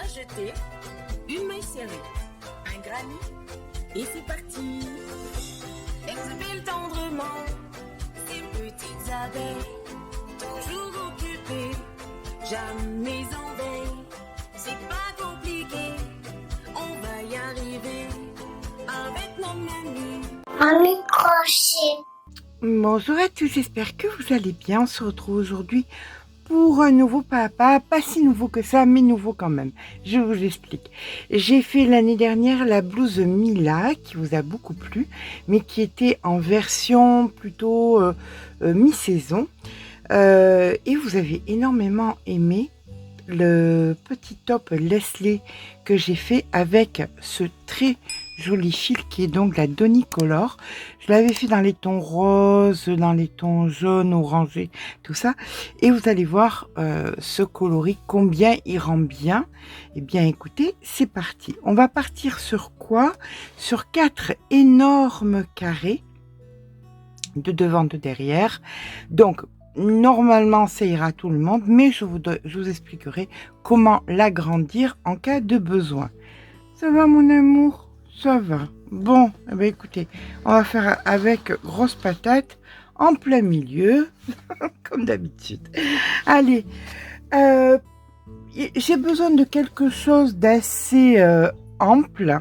jeter une maille serrée, un granit, et c'est parti. Exubile tendrement ces petites abeilles, toujours occupées, jamais en veille. C'est pas compliqué, on va y arriver avec nos menus. Un micro-chip. Bonjour à tous, j'espère que vous allez bien. On se retrouve aujourd'hui pour un nouveau papa, pas si nouveau que ça, mais nouveau quand même. Je vous explique. J'ai fait l'année dernière la blouse Mila, qui vous a beaucoup plu, mais qui était en version plutôt mi-saison. Et vous avez énormément aimé le petit top Leslie que j'ai fait avec ce très joli fil qui est donc la Donicolor. Je l'avais fait dans les tons roses, dans les tons jaunes, orangés, tout ça. Et vous allez voir ce coloris, combien il rend bien. Eh bien, écoutez, c'est parti. On va partir sur quoi? Sur 4 énormes carrés de devant, de derrière. Donc, normalement, ça ira tout le monde, mais je vous expliquerai comment l'agrandir en cas de besoin. Ça va, mon amour? Ça va. Bon, eh bien, écoutez, on va faire avec grosse patate en plein milieu, comme d'habitude. Allez, j'ai besoin de quelque chose d'assez ample.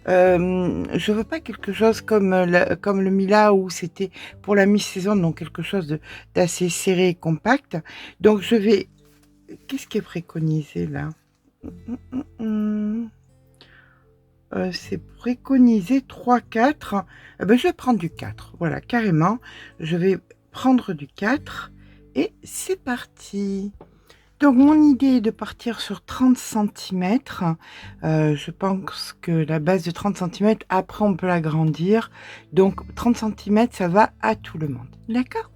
Je veux pas quelque chose comme le Mila où c'était pour la mi-saison, donc quelque chose d'assez serré et compact. Donc je vais... Qu'est-ce qui est préconisé là? C'est préconisé 3-4. Ben, je vais prendre du 4. Voilà, carrément. Je vais prendre du 4 et c'est parti. Donc, mon idée est de partir sur 30 cm. Je pense que la base de 30 cm, après, on peut l'agrandir. Donc, 30 cm, ça va à tout le monde. D'accord?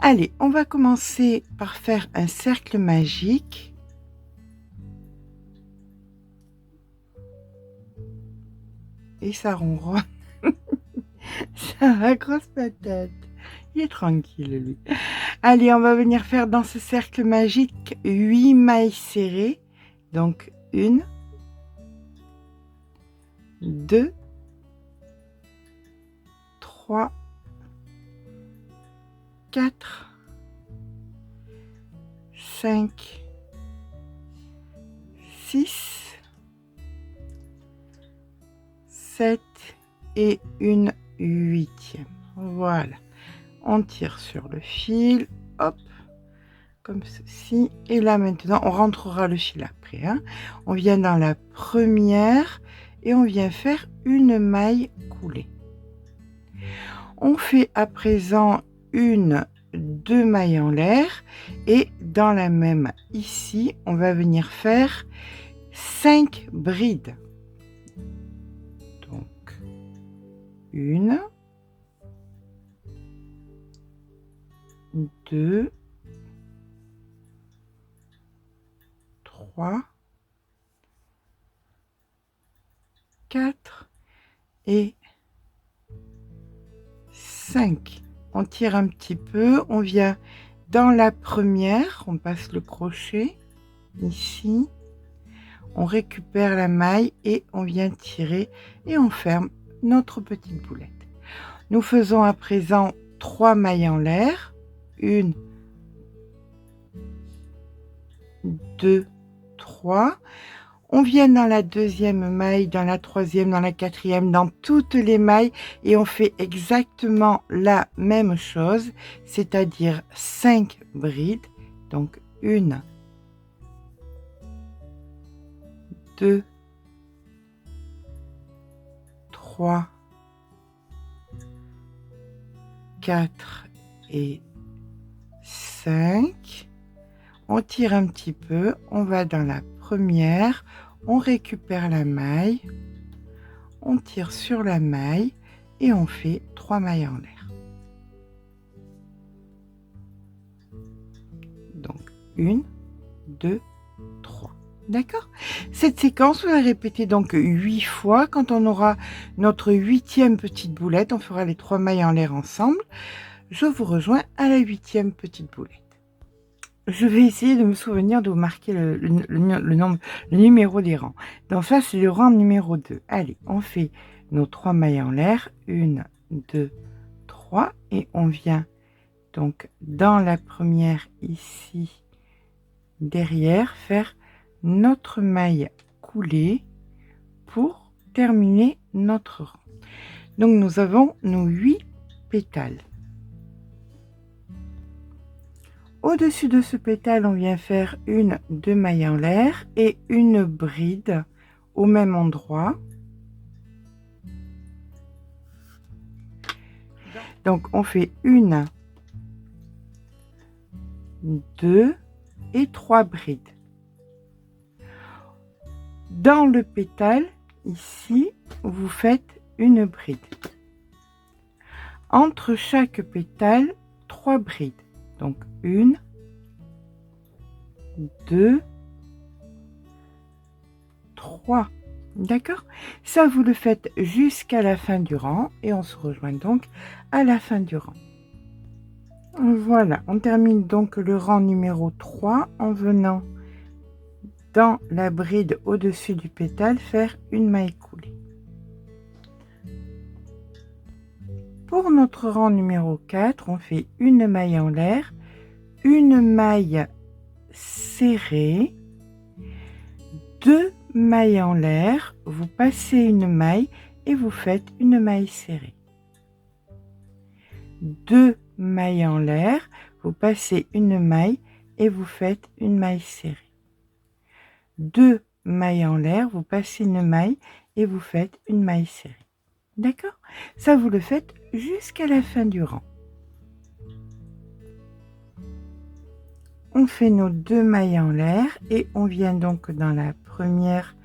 Allez, on va commencer par faire un cercle magique. Et ça ronronne. Ça va, grosse patate. Il est tranquille, lui. Allez, on va venir faire dans ce cercle magique 8 mailles serrées. Donc, 1, 2, 3, 4, 5, 6, 7 et une 8e. Voilà. On tire sur le fil, hop, comme ceci. Et là maintenant, on rentrera le fil après. Hein. On vient dans la première et on vient faire une maille coulée. On fait à présent deux mailles en l'air et dans la même ici, on va venir faire 5 brides. Donc, 1, 2, 3, 4 et 5. On tire un petit peu, on vient dans la première, on passe le crochet ici, on récupère la maille et on vient tirer et on ferme notre petite boulette. Nous faisons à présent 3 mailles en l'air. 1, 2, 3. On vient dans la deuxième maille, dans la troisième, dans la quatrième, dans toutes les mailles et on fait exactement la même chose, c'est-à-dire 5 brides. Donc 1, 2, 3, 4 et 5. On tire un petit peu, on va dans la première, on récupère la maille, on tire sur la maille et on fait 3 mailles en l'air. Donc 1, 2, 3. D'accord? Cette séquence, on va répéter donc 8 fois. Quand on aura notre 8e petite boulette, on fera les 3 mailles en l'air ensemble. Je vous rejoins à la 8e petite boulette. je vais essayer de me souvenir de vous marquer le numéro des rangs. Donc ça, c'est le rang numéro 2. Allez, on fait nos 3 mailles en l'air. 1, 2, 3. Et on vient donc dans la première ici, derrière, faire notre maille coulée pour terminer notre rang. Donc nous avons nos 8 pétales. Au-dessus de ce pétale, on vient faire 1, 2 mailles en l'air et une bride au même endroit. Donc on fait 1, 2 et 3 brides. Dans le pétale, ici, vous faites une bride. Entre chaque pétale, 3 brides. Donc 1, 2, 3. D'accord? Ça, vous le faites jusqu'à la fin du rang et on se rejoint donc à la fin du rang. Voilà, on termine donc le rang numéro 3 en venant dans la bride au-dessus du pétale faire une maille coulée. Pour notre rang numéro 4, on fait une maille en l'air, une maille serrée, 2 mailles en l'air, vous passez une maille et vous faites une maille serrée. 2 mailles en l'air, vous passez une maille et vous faites une maille serrée. 2 mailles en l'air, vous passez une maille et vous faites une maille serrée. D'accord? Ça, vous le faites jusqu'à la fin du rang. On fait nos 2 mailles en l'air et on vient donc dans la première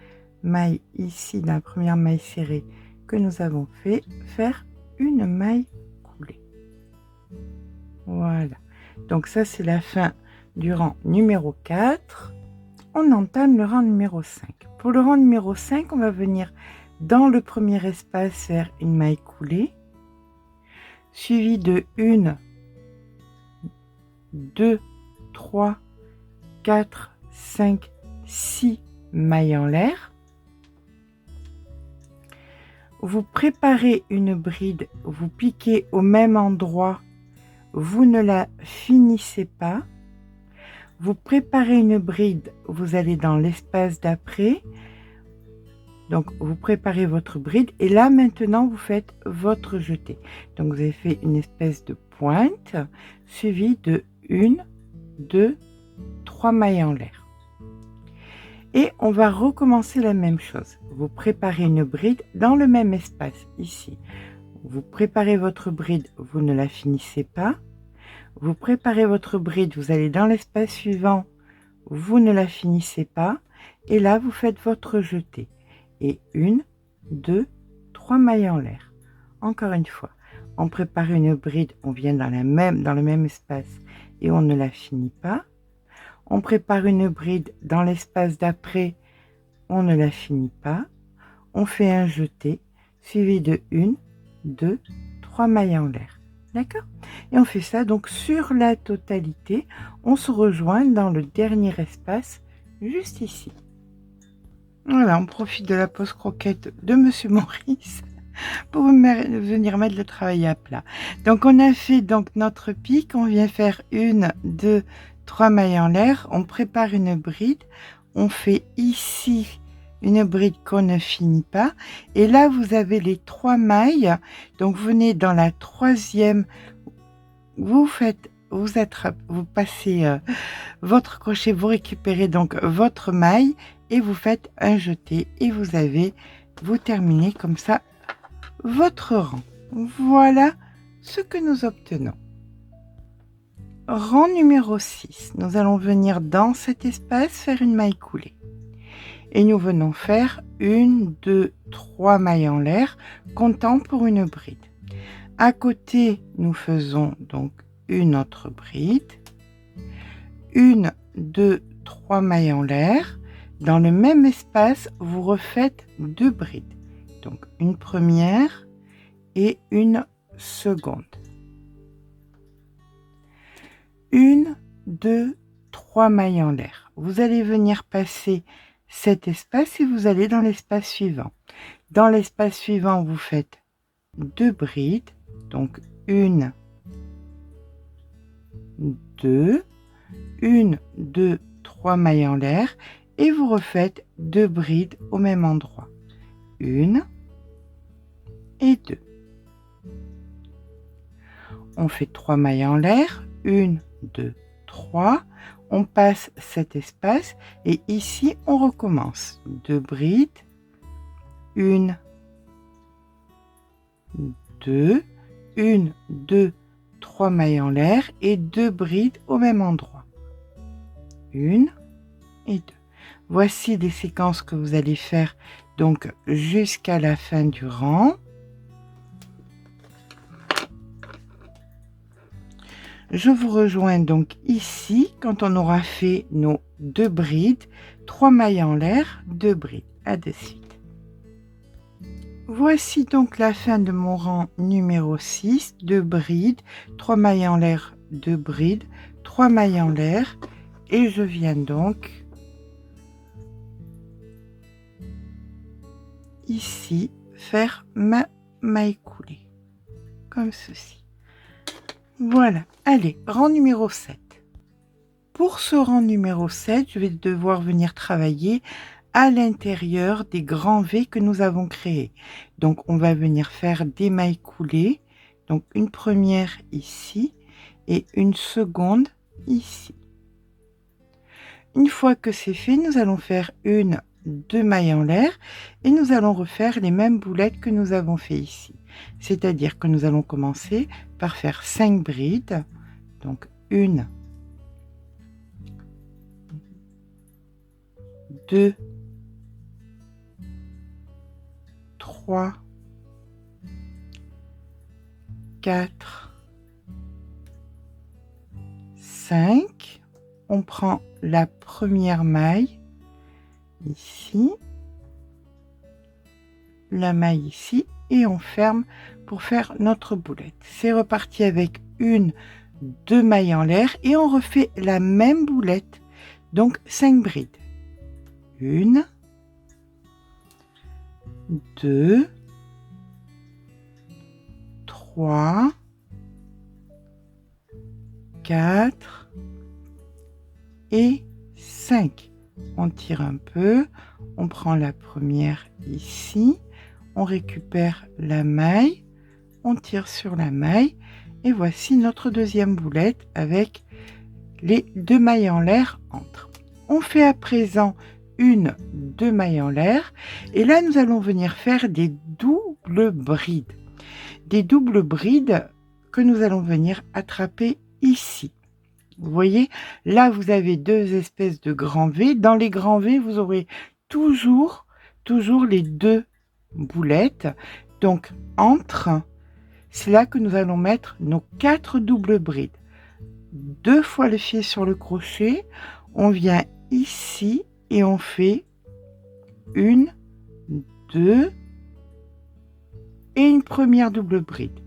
maille ici, la première maille serrée que nous avons fait, faire une maille coulée. Voilà. Donc ça, c'est la fin du rang numéro 4. On entame le rang numéro 5. Pour le rang numéro 5, on va venir dans le premier espace faire une maille coulée, suivi de 1, 2, 3, 4, 5, 6 mailles en l'air. Vous préparez une bride, vous piquez au même endroit, vous ne la finissez pas. Vous préparez une bride, vous allez dans l'espace d'après. Donc, vous préparez votre bride et là, maintenant, vous faites votre jeté. Donc, vous avez fait une espèce de pointe suivie de 1, 2, 3 mailles en l'air. Et on va recommencer la même chose. Vous préparez une bride dans le même espace, ici. Vous préparez votre bride, vous ne la finissez pas. Vous préparez votre bride, vous allez dans l'espace suivant, vous ne la finissez pas. Et là, vous faites votre jeté. Et 1, 2, 3 mailles en l'air. Encore une fois, on prépare une bride, on vient dans le même espace et on ne la finit pas. On prépare une bride dans l'espace d'après, on ne la finit pas. On fait un jeté suivi de 1, 2, 3 mailles en l'air. D'accord? Et on fait ça donc sur la totalité. On se rejoint dans le dernier espace juste ici. Voilà, on profite de la pause croquette de Monsieur Maurice pour venir mettre le travail à plat. Donc on a fait donc notre pique, on vient faire 1, 2, 3 mailles en l'air, on prépare une bride, on fait ici une bride qu'on ne finit pas et là vous avez les 3 mailles, donc vous venez dans la troisième, vous passez votre crochet, vous récupérez donc votre maille et vous faites un jeté et vous terminez comme ça votre rang. Voilà ce que nous obtenons. Rang numéro 6, nous allons venir dans cet espace faire une maille coulée. Et nous venons faire 1, 2, 3 mailles en l'air, comptant pour une bride. À côté, nous faisons donc une autre bride. 1, 2, 3 mailles en l'air. Dans le même espace, vous refaites 2 brides. Donc une première et une seconde. 1, 2, 3 mailles en l'air. Vous allez venir passer cet espace et vous allez dans l'espace suivant. Dans l'espace suivant, vous faites 2 brides, donc 1, 2, 1, 2, 3 mailles en l'air et vous refaites 2 brides au même endroit. 1 et 2. On fait 3 mailles en l'air, 1, 2, 3. On passe cet espace et ici on recommence. 2 brides, 1, 2, 1, 2, 3 mailles en l'air et 2 brides au même endroit. 1 et 2. Voici les séquences que vous allez faire donc jusqu'à la fin du rang. Je vous rejoins donc ici quand on aura fait nos 2 brides, 3 mailles en l'air, 2 brides. À de suite. Voici donc la fin de mon rang numéro 6, 2 brides, 3 mailles en l'air, 2 brides, 3 mailles en l'air et je viens donc ici faire ma maille coulée comme ceci. Voilà, allez, rang numéro 7. Pour ce rang numéro 7, je vais devoir venir travailler à l'intérieur des grands V que nous avons créés. Donc, on va venir faire des mailles coulées. Donc, une première ici et une seconde ici. Une fois que c'est fait, nous allons faire 1, 2 mailles en l'air et nous allons refaire les mêmes boulettes que nous avons fait ici. C'est-à-dire que nous allons commencer par faire 5 brides. Donc, 1, 2, 3, 4, 5. On prend la première maille ici, la maille ici et on ferme pour faire notre boulette. C'est reparti avec 1, 2 mailles en l'air et on refait la même boulette, donc 5 brides. 1, 2, 3, 4 et 5. On tire un peu, on prend la première ici, on récupère la maille, on tire sur la maille et voici notre deuxième boulette avec les 2 mailles en l'air entre. On fait à présent 1, 2 mailles en l'air et là nous allons venir faire des doubles brides. Des doubles brides que nous allons venir attraper ici. Vous voyez, là vous avez 2 espèces de grands V. Dans les grands V, vous aurez toujours les 2 boulettes. Donc entre, c'est là que nous allons mettre nos 4 doubles brides. 2 fois le fil sur le crochet, on vient ici et on fait 1, 2 et une première double bride.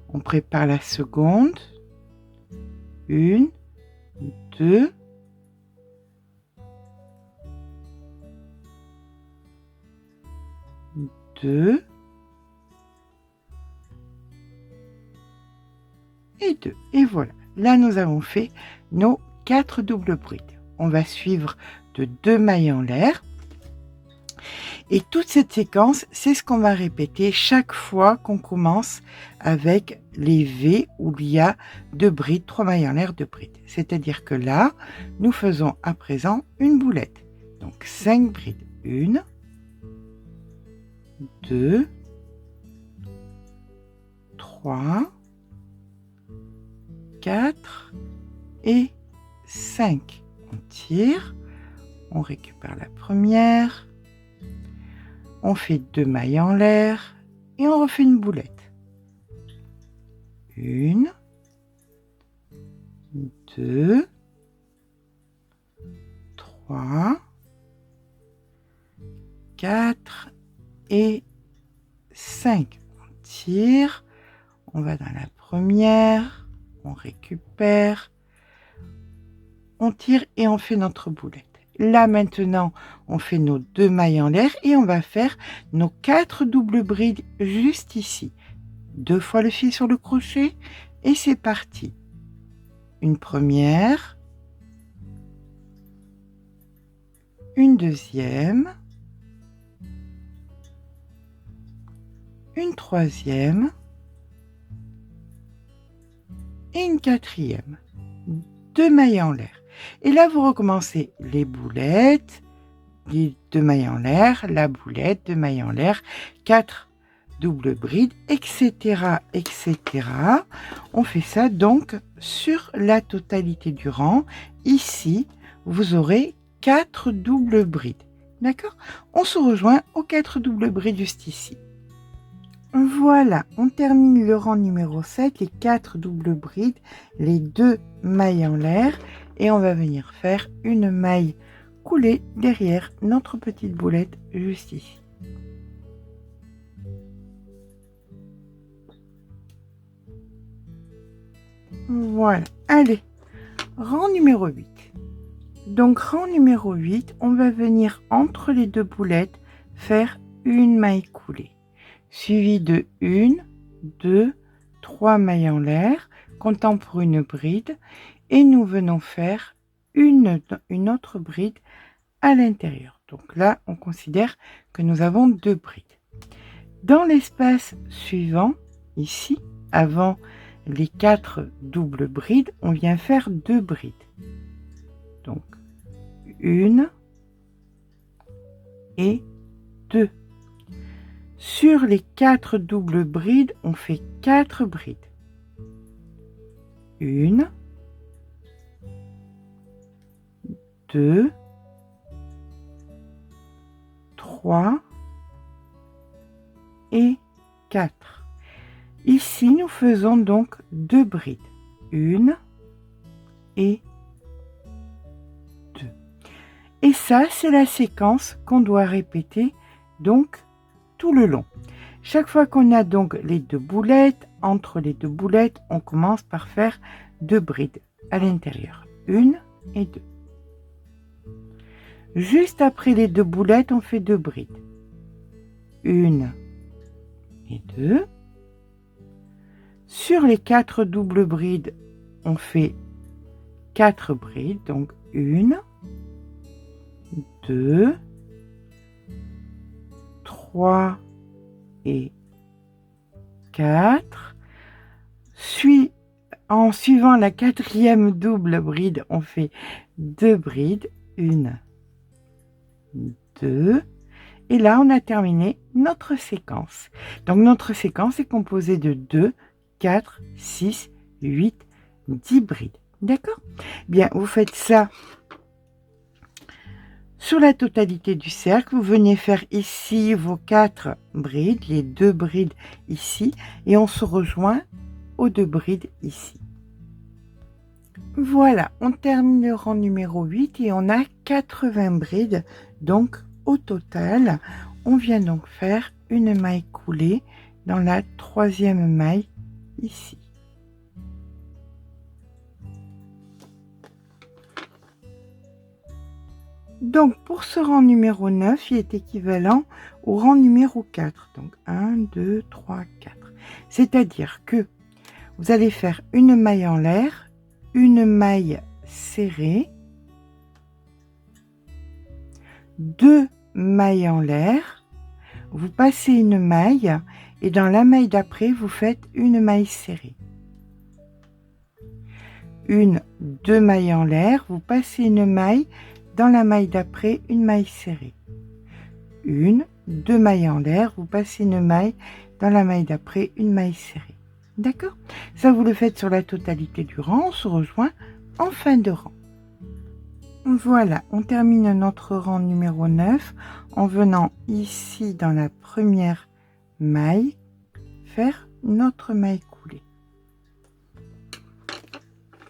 On prépare la seconde, 1, 2, 2 et 2. Et voilà, là nous avons fait nos 4 doubles brides. On va suivre de 2 mailles en l'air. Et toute cette séquence, c'est ce qu'on va répéter chaque fois qu'on commence avec les V où il y a 2 brides, 3 mailles en l'air, 2 brides. C'est-à-dire que là, nous faisons à présent une boulette. Donc 5 brides. 1, 2, 3, 4 et 5. On tire, on récupère la première, on fait 2 mailles en l'air et on refait une boulette. 1, 2, 3, 4 et 5. On tire, on va dans la première, on récupère, on tire et on fait notre boulette. Là maintenant, on fait nos 2 mailles en l'air et on va faire nos 4 doubles brides juste ici. 2 fois le fil sur le crochet et c'est parti. Une première, une deuxième, une troisième et une quatrième. 2 mailles en l'air. Et là, vous recommencez les boulettes, les 2 mailles en l'air, la boulette, 2 mailles en l'air, 4 doubles brides, etc., etc. On fait ça donc sur la totalité du rang. Ici, vous aurez 4 doubles brides. D'accord? On se rejoint aux 4 doubles brides juste ici. Voilà, on termine le rang numéro 7, les 4 doubles brides, les 2 mailles en l'air et on va venir faire une maille coulée derrière notre petite boulette juste ici. Voilà, allez, rang numéro 8. Donc rang numéro 8, on va venir entre les 2 boulettes faire une maille coulée. Suivi de 1, 2, 3 mailles en l'air, comptant pour une bride, et nous venons faire une autre bride à l'intérieur. Donc là, on considère que nous avons 2 brides. Dans l'espace suivant, ici, avant les 4 doubles brides, on vient faire 2 brides. Donc, 1 et 2. Sur les 4 doubles brides, on fait 4 brides. 1, 2, 3 et 4. Ici, nous faisons donc 2 brides. 1 et 2. Et ça, c'est la séquence qu'on doit répéter donc tout le long. Chaque fois qu'on a donc les 2 boulettes, entre les 2 boulettes, on commence par faire 2 brides à l'intérieur. 1 et 2. Juste après les 2 boulettes, on fait 2 brides. 1 et 2. Sur les 4 doubles brides, on fait 4 brides. Donc 1, 2, 3 et 4. En suivant la 4e double bride, on fait 2 brides. 1, 2. Et là, on a terminé notre séquence. Donc, notre séquence est composée de 2, 4, 6, 8, 10 brides. D'accord? Bien, vous faites ça sur la totalité du cercle. Vous venez faire ici vos 4 brides, les 2 brides ici, et on se rejoint aux 2 brides ici. Voilà, on termine le rang numéro 8 et on a 80 brides. Donc, au total, on vient donc faire une maille coulée dans la 3e maille ici. Donc, pour ce rang numéro 9, il est équivalent au rang numéro 4. Donc, 1, 2, 3, 4. C'est-à-dire que vous allez faire une maille en l'air, une maille serrée, 2 mailles en l'air, vous passez une maille et dans la maille d'après, vous faites une maille serrée. 1, 2 mailles en l'air, vous passez une maille, dans la maille d'après, une maille serrée. 1, 2 mailles en l'air, vous passez une maille, dans la maille d'après, une maille serrée. D'accord? Ça, vous le faites sur la totalité du rang, on se rejoint en fin de rang. Voilà, on termine notre rang numéro 9 en venant ici dans la première maille, faire notre maille coulée.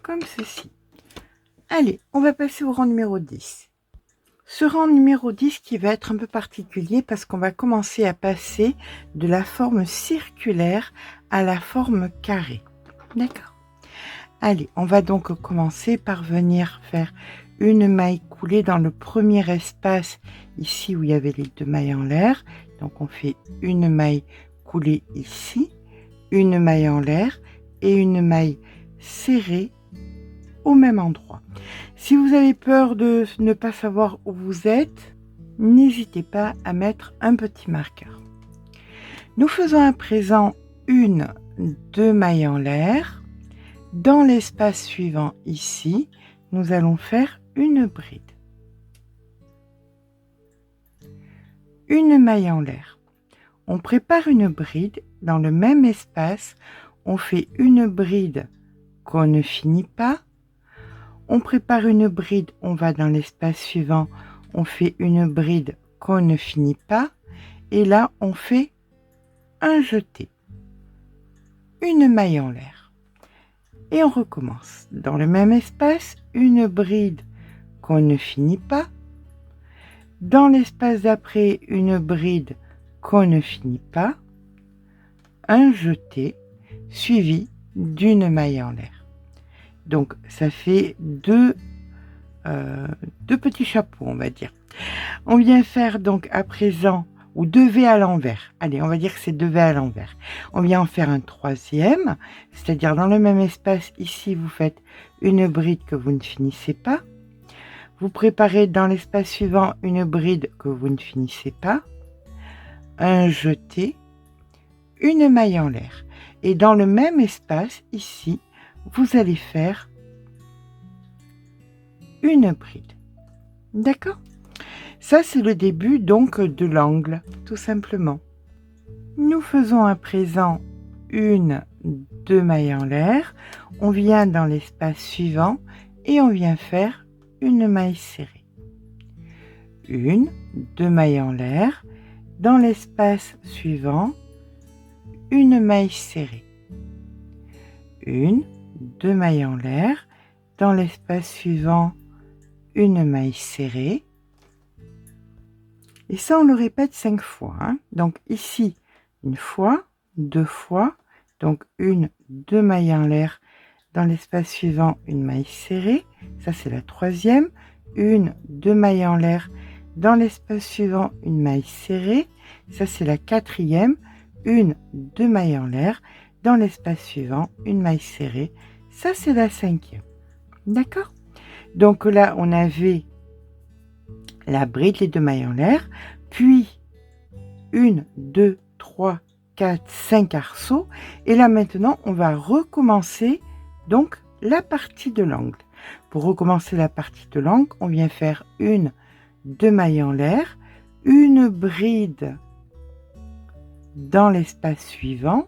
Comme ceci. Allez, on va passer au rang numéro 10. Ce rang numéro 10 qui va être un peu particulier parce qu'on va commencer à passer de la forme circulaire à la forme carrée. D'accord? Allez, on va donc commencer par venir faire une maille coulée dans le premier espace, ici où il y avait les 2 mailles en l'air. Donc on fait une maille coulée ici, une maille en l'air et une maille serrée au même endroit. Si vous avez peur de ne pas savoir où vous êtes, n'hésitez pas à mettre un petit marqueur. Nous faisons à présent 2 mailles en l'air. Dans l'espace suivant ici, nous allons faire une bride. Une maille en l'air. On prépare une bride dans le même espace. On fait une bride qu'on ne finit pas. On prépare une bride, on va dans l'espace suivant. On fait une bride qu'on ne finit pas. Et là, on fait un jeté. Une maille en l'air. Et on recommence. Dans le même espace, une bride qu'on ne finit pas. Dans l'espace d'après, une bride qu'on ne finit pas. Un jeté suivi d'une maille en l'air. Donc ça fait deux petits chapeaux, on va dire. On vient faire donc à présent, ou 2 V à l'envers. Allez, on va dire que c'est 2 V à l'envers. On vient en faire un troisième, c'est-à-dire dans le même espace, ici, vous faites une bride que vous ne finissez pas. Vous préparez dans l'espace suivant une bride que vous ne finissez pas. Un jeté, une maille en l'air. Et dans le même espace, ici, vous allez faire une bride. D'accord ? Ça, c'est le début donc de l'angle, tout simplement. Nous faisons à présent 2 mailles en l'air. On vient dans l'espace suivant et on vient faire une maille serrée. 2 mailles en l'air. Dans l'espace suivant, une maille serrée. 2 mailles en l'air. Dans l'espace suivant, une maille serrée. Et ça, on le répète 5 fois. Hein. Donc ici, une fois, 2 fois. Donc 2 mailles en l'air. Dans l'espace suivant, une maille serrée. Ça, c'est la troisième. 2 mailles en l'air. Dans l'espace suivant, une maille serrée. Ça, c'est la quatrième. 2 mailles en l'air. Dans l'espace suivant, une maille serrée. Ça, c'est la cinquième. D'accord ? Donc là, on avait la bride, les 2 mailles en l'air, puis 2, 3, 4, 5 arceaux. Et là maintenant, on va recommencer donc la partie de l'angle. Pour recommencer la partie de l'angle, on vient faire 2 mailles en l'air, une bride dans l'espace suivant,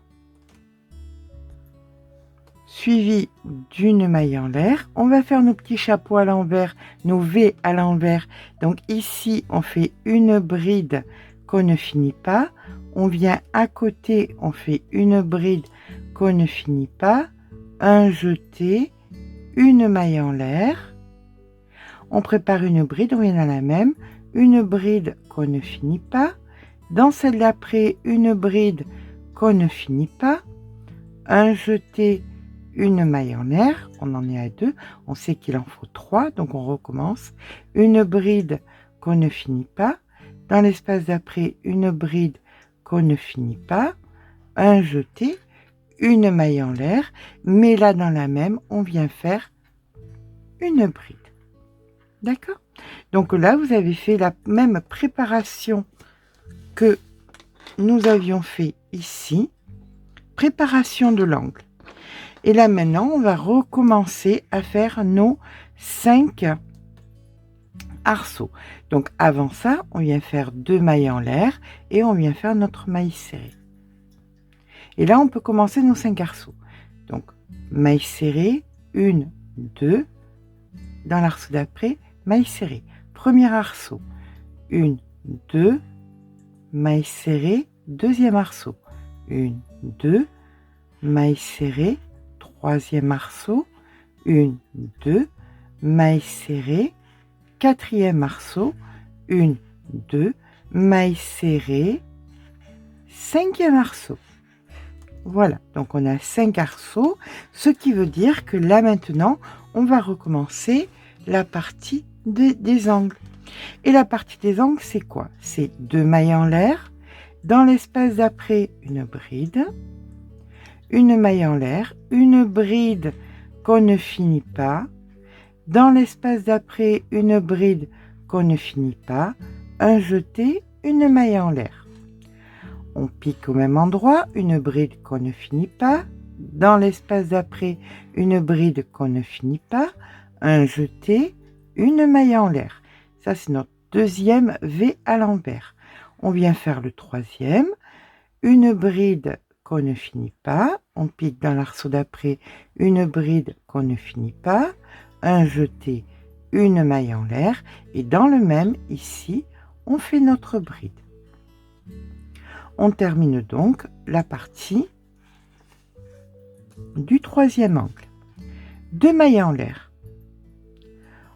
suivi d'une maille en l'air. On va faire nos petits chapeaux à l'envers, nos V à l'envers. Donc ici, on fait une bride qu'on ne finit pas. On vient à côté, on fait une bride qu'on ne finit pas. Un jeté, une maille en l'air. On prépare une bride, on vient dans la même. Une bride qu'on ne finit pas. Dans celle d'après, une bride qu'on ne finit pas. Un jeté, une maille en l'air, on en est à 2, on sait qu'il en faut 3, donc on recommence. Une bride qu'on ne finit pas. Dans l'espace d'après, une bride qu'on ne finit pas. Un jeté, une maille en l'air, mais là dans la même, on vient faire une bride. D'accord ? Donc là, vous avez fait la même préparation que nous avions fait ici. Préparation de l'angle. Et là maintenant, on va recommencer à faire nos 5 arceaux. Donc avant ça, on vient faire 2 mailles en l'air et on vient faire notre maille serrée. Et là, on peut commencer nos 5 arceaux. Donc maille serrée, 1, 2, dans l'arceau d'après, maille serrée. Premier arceau, 1, 2, maille serrée, deuxième arceau, 1, 2, maille serrée, troisième arceau, 1, 2, maille serrée, quatrième arceau, 1, 2, maille serrée, cinquième arceau. Voilà, donc on a 5 arceaux, ce qui veut dire que là maintenant, on va recommencer la partie des angles. Et la partie des angles, c'est quoi? C'est 2 mailles en l'air, dans l'espace d'après, une bride, une maille en l'air, une bride qu'on ne finit pas, dans l'espace d'après, une bride qu'on ne finit pas, un jeté, une maille en l'air. On pique au même endroit, une bride qu'on ne finit pas, dans l'espace d'après, une bride qu'on ne finit pas, un jeté, une maille en l'air. Ça, c'est notre deuxième V à l'envers. On vient faire le troisième, une bride qu'on ne finit pas, on pique dans l'arceau d'après, une bride qu'on ne finit pas, un jeté, une maille en l'air, et dans le même, ici, on fait notre bride. On termine donc la partie du troisième angle. 2 mailles en l'air.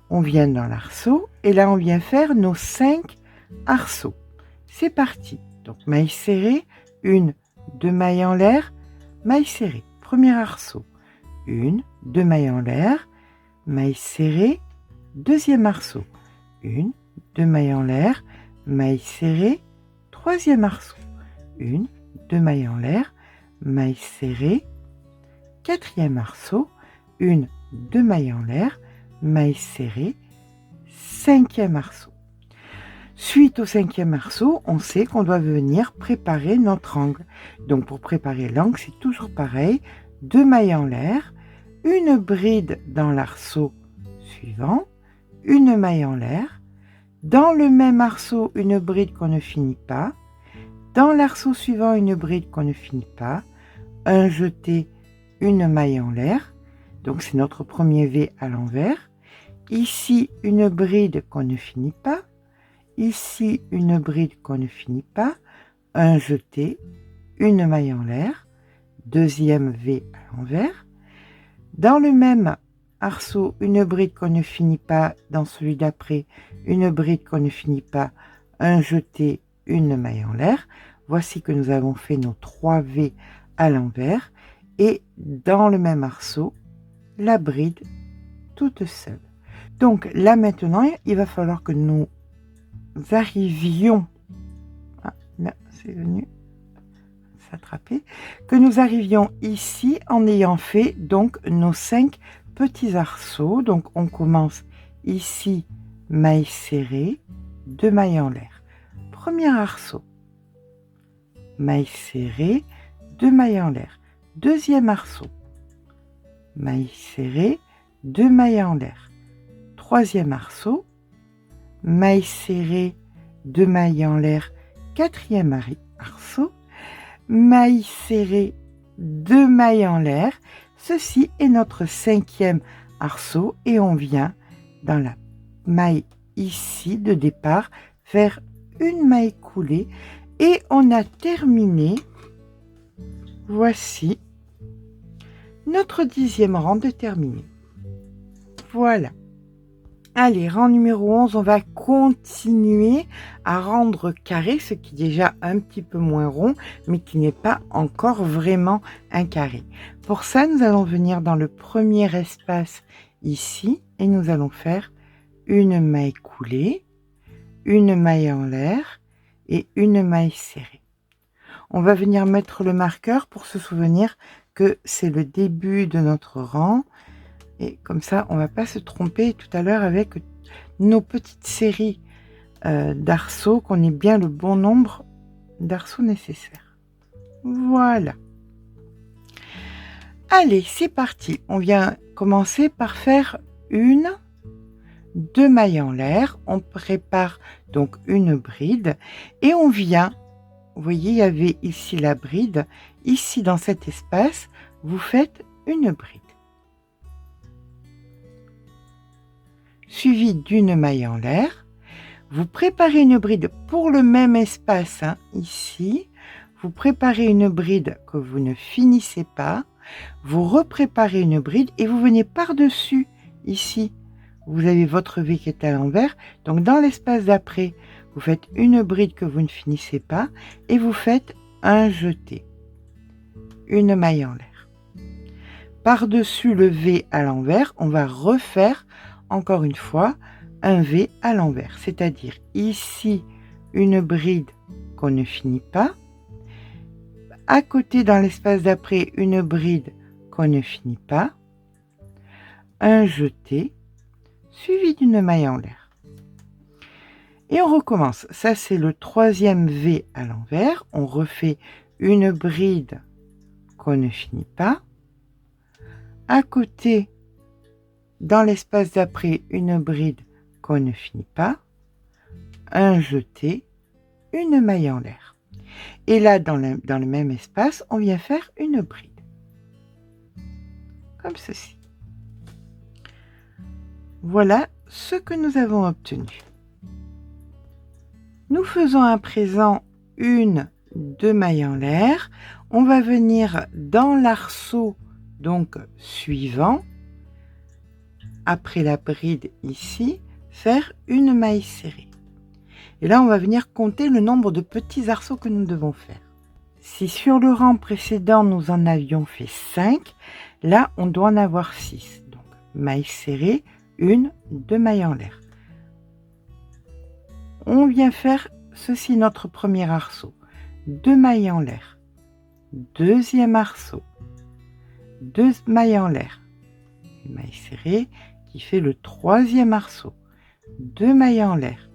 On vient dans l'arceau et là on vient faire nos 5 arceaux. C'est parti. Donc maille serrée, 1, 2 mailles en l'air, maille serrée. Premier arceau. 1, 2 mailles en l'air, maille serrée, deuxième arceau. 1, 2 mailles en l'air, maille serrée, troisième arceau. 1, 2 mailles en l'air, maille serrée, quatrième arceau, 1, 2 mailles en l'air, maille serrée, cinquième arceau. Suite au cinquième arceau, on sait qu'on doit venir préparer notre angle. Donc pour préparer l'angle, c'est toujours pareil, 2 mailles en l'air, une bride dans l'arceau suivant, une maille en l'air, dans le même arceau, une bride qu'on ne finit pas, dans l'arceau suivant, une bride qu'on ne finit pas, un jeté, une maille en l'air, donc c'est notre premier V à l'envers. Ici, une bride qu'on ne finit pas, ici, une bride qu'on ne finit pas, un jeté, une maille en l'air, deuxième V à l'envers. Dans le même arceau, une bride qu'on ne finit pas, dans celui d'après, une bride qu'on ne finit pas, un jeté, une maille en l'air. Voici que nous avons fait nos 3 V à l'envers et dans le même arceau, la bride toute seule. Donc là maintenant, il va falloir que nous arrivions, là c'est venu s'attraper, que nous arrivions ici en ayant fait donc nos 5 petits arceaux. Donc on commence ici, maille serrée, 2 mailles en l'air. Premier arceau, maille serrée, 2 mailles en l'air. Deuxième arceau, maille serrée, 2 mailles en l'air. Troisième arceau, maille serrée, 2 mailles en l'air. Quatrième arceau, maille serrée, 2 mailles en l'air. Ceci est notre cinquième arceau et on vient dans la maille ici de départ faire une maille coulée et on a terminé. Voici notre 10e rang de terminé. Voilà. Allez, rang numéro 11, on va continuer à rendre carré, ce qui est déjà un petit peu moins rond, mais qui n'est pas encore vraiment un carré. Pour ça, nous allons venir dans le premier espace ici et nous allons faire une maille coulée, une maille en l'air et une maille serrée. On va venir mettre le marqueur pour se souvenir que c'est le début de notre rang. Et comme ça, on ne va pas se tromper tout à l'heure avec nos petites séries d'arceaux, qu'on ait bien le bon nombre d'arceaux nécessaires. Voilà. Allez, c'est parti. On vient commencer par faire 2 mailles en l'air. On prépare donc une bride et on vient, vous voyez, il y avait ici la bride. Ici, dans cet espace, vous faites une bride. Suivi d'une maille en l'air. Vous préparez une bride pour le même espace, ici. Vous préparez une bride que vous ne finissez pas. Vous repréparez une bride et vous venez par-dessus, ici. Vous avez votre V qui est à l'envers. Donc, dans l'espace d'après, vous faites une bride que vous ne finissez pas et vous faites un jeté. une maille en l'air. Par-dessus le V à l'envers, on va refaire encore une fois un V à l'envers, c'est-à-dire ici une bride qu'on ne finit pas, à côté dans l'espace d'après une bride qu'on ne finit pas, un jeté suivi d'une maille en l'air. Et on recommence. Ça, c'est le troisième V à l'envers. On refait une bride qu'on ne finit pas. À côté, dans l'espace d'après, une bride qu'on ne finit pas. Un jeté, une maille en l'air. Et là, dans le même espace, on vient faire une bride. Comme ceci. Voilà ce que nous avons obtenu. Nous faisons à présent deux mailles en l'air. On va venir dans l'arceau donc suivant, après la bride ici, faire une maille serrée. Et là, on va venir compter le nombre de petits arceaux que nous devons faire. Si sur le rang précédent, nous en avions fait 5, là, on doit en avoir 6. Donc, maille serrée, deux mailles en l'air. On vient faire ceci, notre premier arceau. 2 mailles en l'air. Deuxième arceau. 2 mailles en l'air. Une maille serrée qui fait le troisième arceau. 2 mailles en l'air.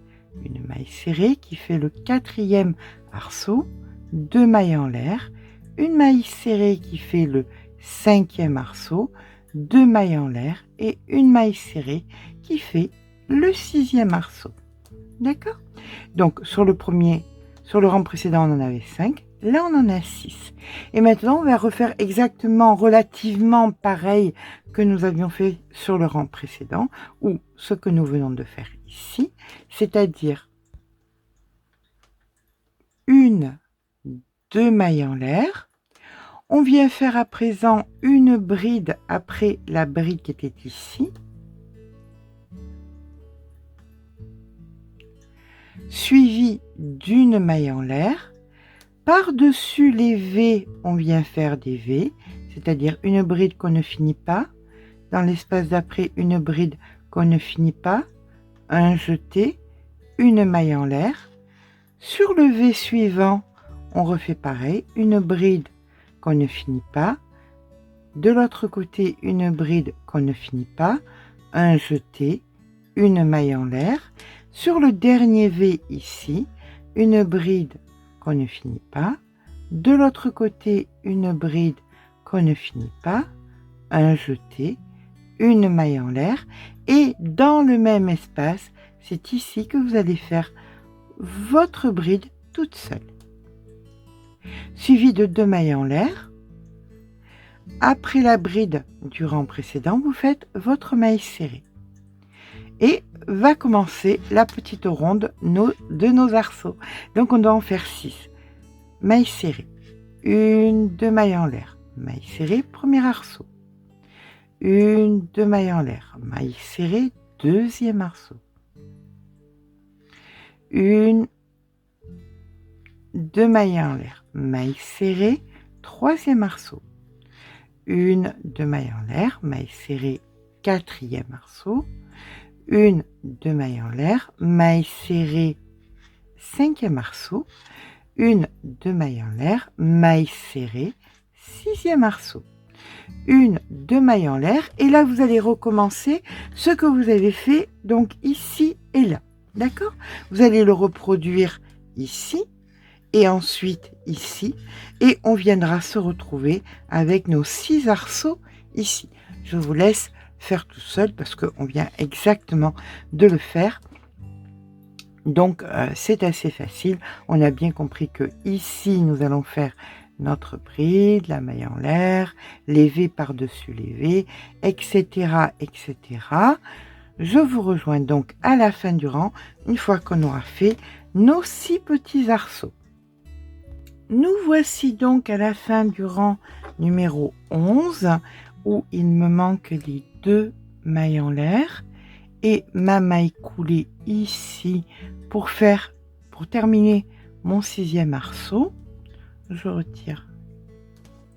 Une maille serrée qui fait le quatrième arceau. 2 mailles en l'air. Une maille serrée qui fait le cinquième arceau. 2 mailles en l'air et une maille serrée qui fait le sixième arceau. D'accord? Donc sur le rang précédent, on en avait 5. Là, on en a 6. Et maintenant, on va refaire exactement, relativement pareil que nous avions fait sur le rang précédent, ou ce que nous venons de faire ici, c'est-à-dire 2 mailles en l'air. On vient faire à présent une bride après la bride qui était ici. Suivie d'une maille en l'air. Par-dessus les V, on vient faire des V, c'est-à-dire une bride qu'on ne finit pas. Dans l'espace d'après, une bride qu'on ne finit pas. Un jeté, une maille en l'air. Sur le V suivant, on refait pareil, une bride qu'on ne finit pas. De l'autre côté, une bride qu'on ne finit pas. Un jeté, une maille en l'air. Sur le dernier V ici, une bride qu'on ne finit pas. De l'autre côté, une bride qu'on ne finit pas. Un jeté, une maille en l'air. Et dans le même espace, c'est ici que vous allez faire votre bride toute seule. Suivi de 2 mailles en l'air. Après la bride du rang précédent, vous faites votre maille serrée. Et va commencer la petite ronde de nos arceaux. Donc on doit en faire 6. Maille serrée. 2 mailles en l'air. Maille serrée, premier arceau. 2 mailles en l'air. Maille serrée, deuxième arceau. 2 mailles en l'air. Maille serrée, troisième arceau. 2 mailles en l'air. Maille serrée, quatrième arceau. 2 mailles en l'air, maille serrée, cinquième arceau, 2 mailles en l'air, maille serrée, sixième arceau, 2 mailles en l'air, et là vous allez recommencer ce que vous avez fait donc ici et là, d'accord? Vous allez le reproduire ici, et ensuite ici, et on viendra se retrouver avec nos 6 arceaux ici. Je vous laisse faire tout seul parce qu'on vient exactement de le faire. Donc c'est assez facile. On a bien compris que ici nous allons faire notre bride, la maille en l'air, les V par-dessus les V, etc., etc. Je vous rejoins donc à la fin du rang, une fois qu'on aura fait nos 6 petits arceaux. Nous voici donc à la fin du rang numéro 11, où il me manque les 2 mailles en l'air et ma maille coulée ici pour terminer mon 6e arceau. Je retire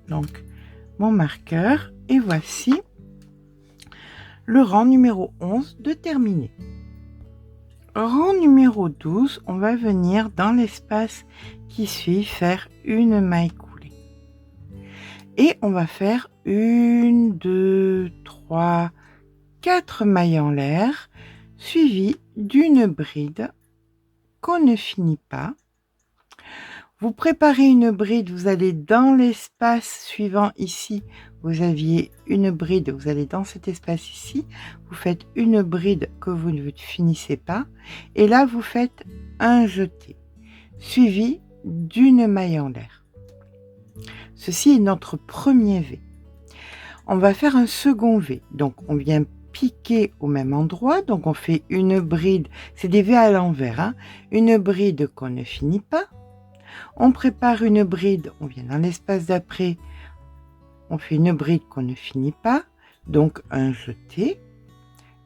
donc mon marqueur et voici le rang numéro 11 de terminé. Rang numéro 12, on va venir dans l'espace qui suit faire une maille coulée. Et on va faire 1, 2, 3, 4 mailles en l'air, suivies d'une bride qu'on ne finit pas. Vous préparez une bride, vous allez dans l'espace suivant ici, vous aviez une bride, vous allez dans cet espace ici, vous faites une bride que vous ne finissez pas, et là vous faites un jeté, suivi d'une maille en l'air. Ceci est notre premier V. On va faire un second V, donc on vient piquer au même endroit, donc on fait une bride, c'est des V à l'envers, hein, une bride qu'on ne finit pas. On prépare une bride, on vient dans l'espace d'après, on fait une bride qu'on ne finit pas, donc un jeté,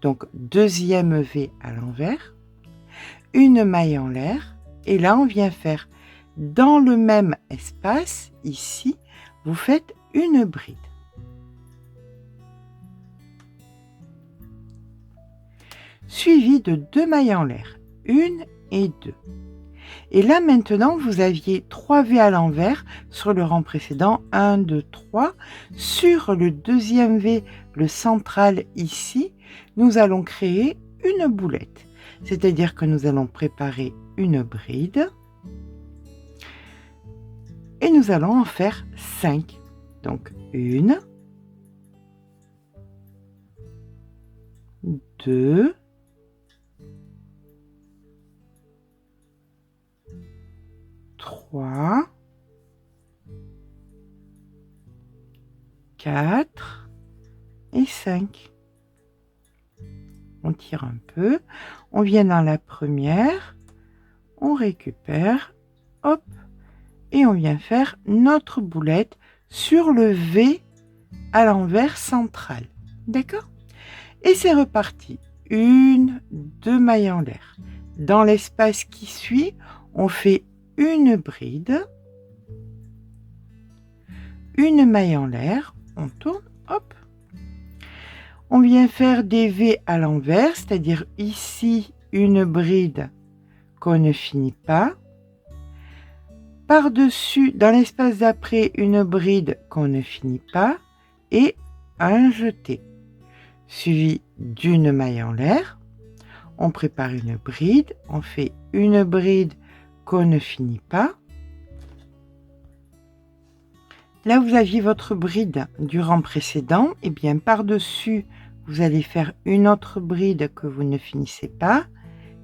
donc deuxième V à l'envers, une maille en l'air, et là on vient faire dans le même espace, ici, vous faites une bride. Suivi de 2 mailles en l'air, 1 et 2. Et là maintenant vous aviez 3 V à l'envers sur le rang précédent, 1, 2, 3. Sur le deuxième V, le central ici, nous allons créer une boulette. C'est-à-dire que nous allons préparer une bride et nous allons en faire 5. Donc 1, 2, 3, 4 et 5. On tire un peu, on vient dans la première, on récupère, hop, et on vient faire notre boulette sur le V à l'envers central. D'accord? Et c'est reparti. 1, 2 mailles en l'air. Dans l'espace qui suit, on fait une bride, une maille en l'air, on tourne, hop. On vient faire des V à l'envers, c'est-à-dire ici une bride qu'on ne finit pas. Par-dessus, dans l'espace d'après, une bride qu'on ne finit pas et un jeté, suivi d'une maille en l'air. On prépare une bride, on fait une bride qu'on ne finit pas. Là, vous aviez votre bride du rang précédent, et bien par-dessus, vous allez faire une autre bride que vous ne finissez pas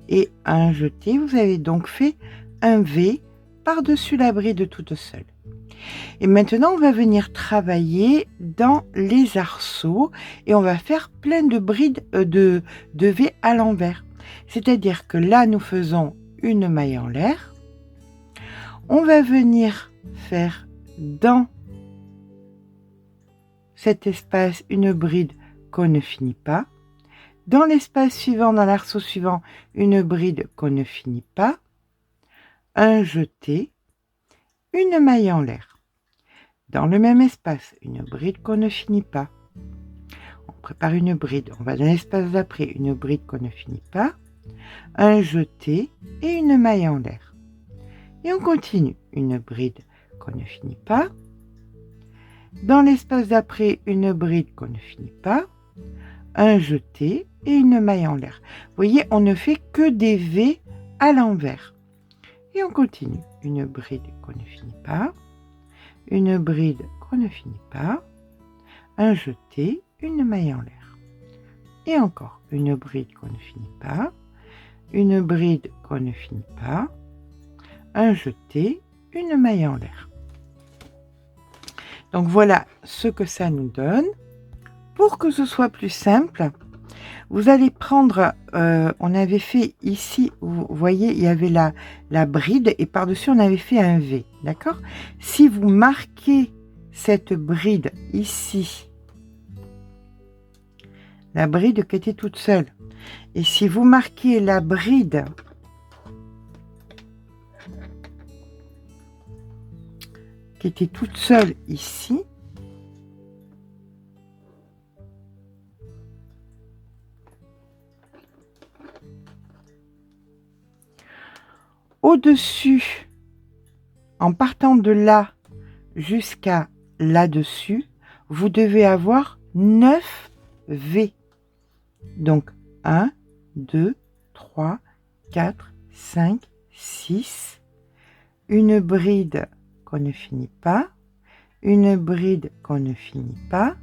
et un jeté. Vous avez donc fait un V par-dessus la bride toute seule. Et maintenant, on va venir travailler dans les arceaux et on va faire plein de brides de V à l'envers. C'est-à-dire que là, nous faisons une maille en l'air. On va venir faire dans cet espace une bride qu'on ne finit pas. Dans l'espace suivant, dans l'arceau suivant, une bride qu'on ne finit pas. Un jeté, une maille en l'air. Dans le même espace, une bride qu'on ne finit pas. On prépare une bride, on va dans l'espace d'après, une bride qu'on ne finit pas. Un jeté et une maille en l'air. Et on continue, une bride qu'on ne finit pas. Dans l'espace d'après, une bride qu'on ne finit pas. Un jeté et une maille en l'air. Vous voyez, on ne fait que des V à l'envers. Et on continue, une bride qu'on ne finit pas. Une bride qu'on ne finit pas. Un jeté, une maille en l'air. Et encore, une bride qu'on ne finit pas. Une bride qu'on ne finit pas. Un jeté, une maille en l'air. Donc voilà ce que ça nous donne. Pour que ce soit plus simple, vous allez prendre, on avait fait ici, vous voyez, il y avait la bride et par-dessus on avait fait un V, d'accord? Si vous marquez cette bride ici, la bride qui était toute seule, et si vous marquez la bride qui qui était toute seule ici. Au-dessus, en partant de là jusqu'à là-dessus, vous devez avoir 9 V. Donc 1, 2, 3, 4, 5, 6. Une bride qu'on ne finit pas. Une bride qu'on ne finit pas.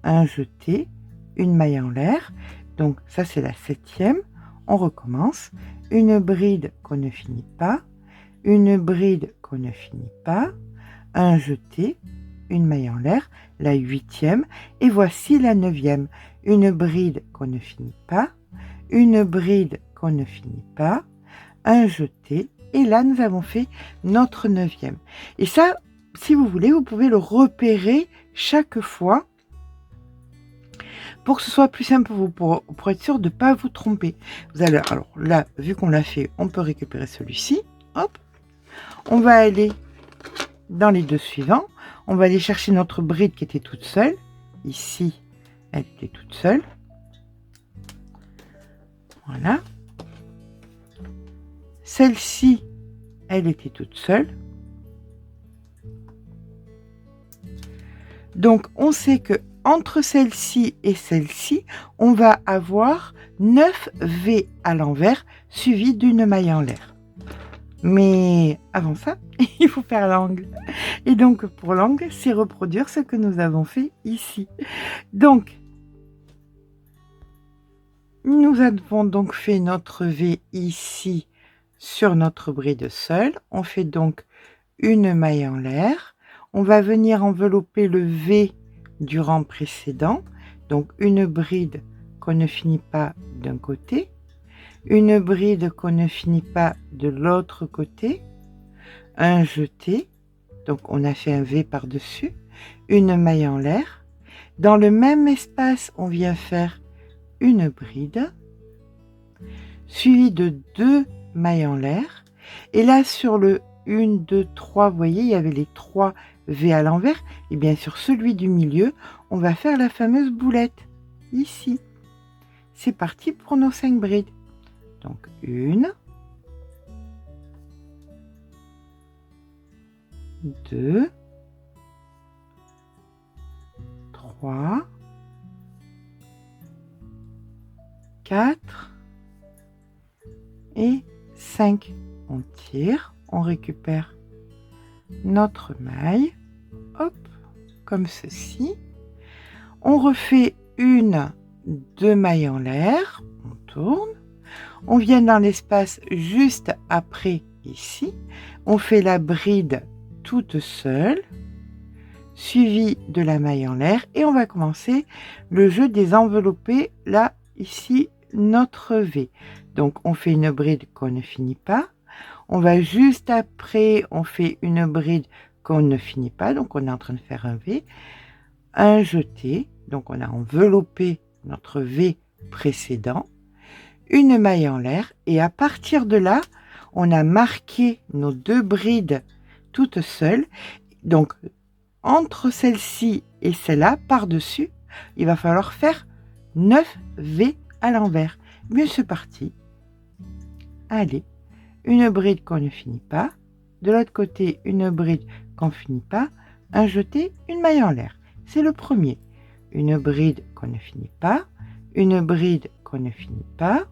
Un jeté. Une maille en l'air. Donc ça c'est la 7e. On recommence. Une bride qu'on ne finit pas. Une bride qu'on ne finit pas. Un jeté. Une maille en l'air. La 8e. Et voici la 9e. Une bride qu'on ne finit pas. Une bride qu'on ne finit pas. Un jeté. Et là, nous avons fait notre 9e. Et ça, si vous voulez, vous pouvez le repérer chaque fois pour que ce soit plus simple pour être sûr de ne pas vous tromper. Vous allez, alors là, vu qu'on l'a fait, on peut récupérer celui-ci. Hop. On va aller dans les deux suivants. On va aller chercher notre bride qui était toute seule. Ici, elle était toute seule. Voilà. Celle-ci, elle était toute seule. Donc, on sait que entre celle-ci et celle-ci, on va avoir 9 V à l'envers, suivi d'une maille en l'air. Mais avant ça, il faut faire l'angle. Et donc, pour l'angle, c'est reproduire ce que nous avons fait ici. Donc, nous avons donc fait notre V ici sur notre bride seule. On fait donc une maille en l'air. On va venir envelopper le V du rang précédent. Donc une bride qu'on ne finit pas d'un côté. Une bride qu'on ne finit pas de l'autre côté. Un jeté. Donc on a fait un V par-dessus. Une maille en l'air. Dans le même espace, on vient faire une bride. Suivi de 2 mailles en l'air. Et là, sur le 1, 2, 3, vous voyez, il y avait les 3 V à l'envers. Et bien sur celui du milieu, on va faire la fameuse boulette. Ici. C'est parti pour nos 5 brides. Donc 1, 2, 3, 4 et 5. On tire, on récupère notre maille, hop, comme ceci. On refait 1, 2 mailles en l'air, on tourne. On vient dans l'espace juste après ici. On fait la bride toute seule, suivie de la maille en l'air. Et on va commencer le jeu des enveloppés, là, ici, notre V. Donc, on fait une bride qu'on ne finit pas. On va juste après, on fait une bride qu'on ne finit pas. Donc, on est en train de faire un V. Un jeté. Donc, on a enveloppé notre V précédent. Une maille en l'air. Et à partir de là, on a marqué nos 2 brides toutes seules. Donc, entre celle-ci et celle-là, par-dessus, il va falloir faire 9 V à l'envers. Mais c'est parti. Allez, une bride qu'on ne finit pas. De l'autre côté, une bride qu'on ne finit pas. Un jeté, une maille en l'air. C'est le premier. Une bride qu'on ne finit pas. Une bride qu'on ne finit pas.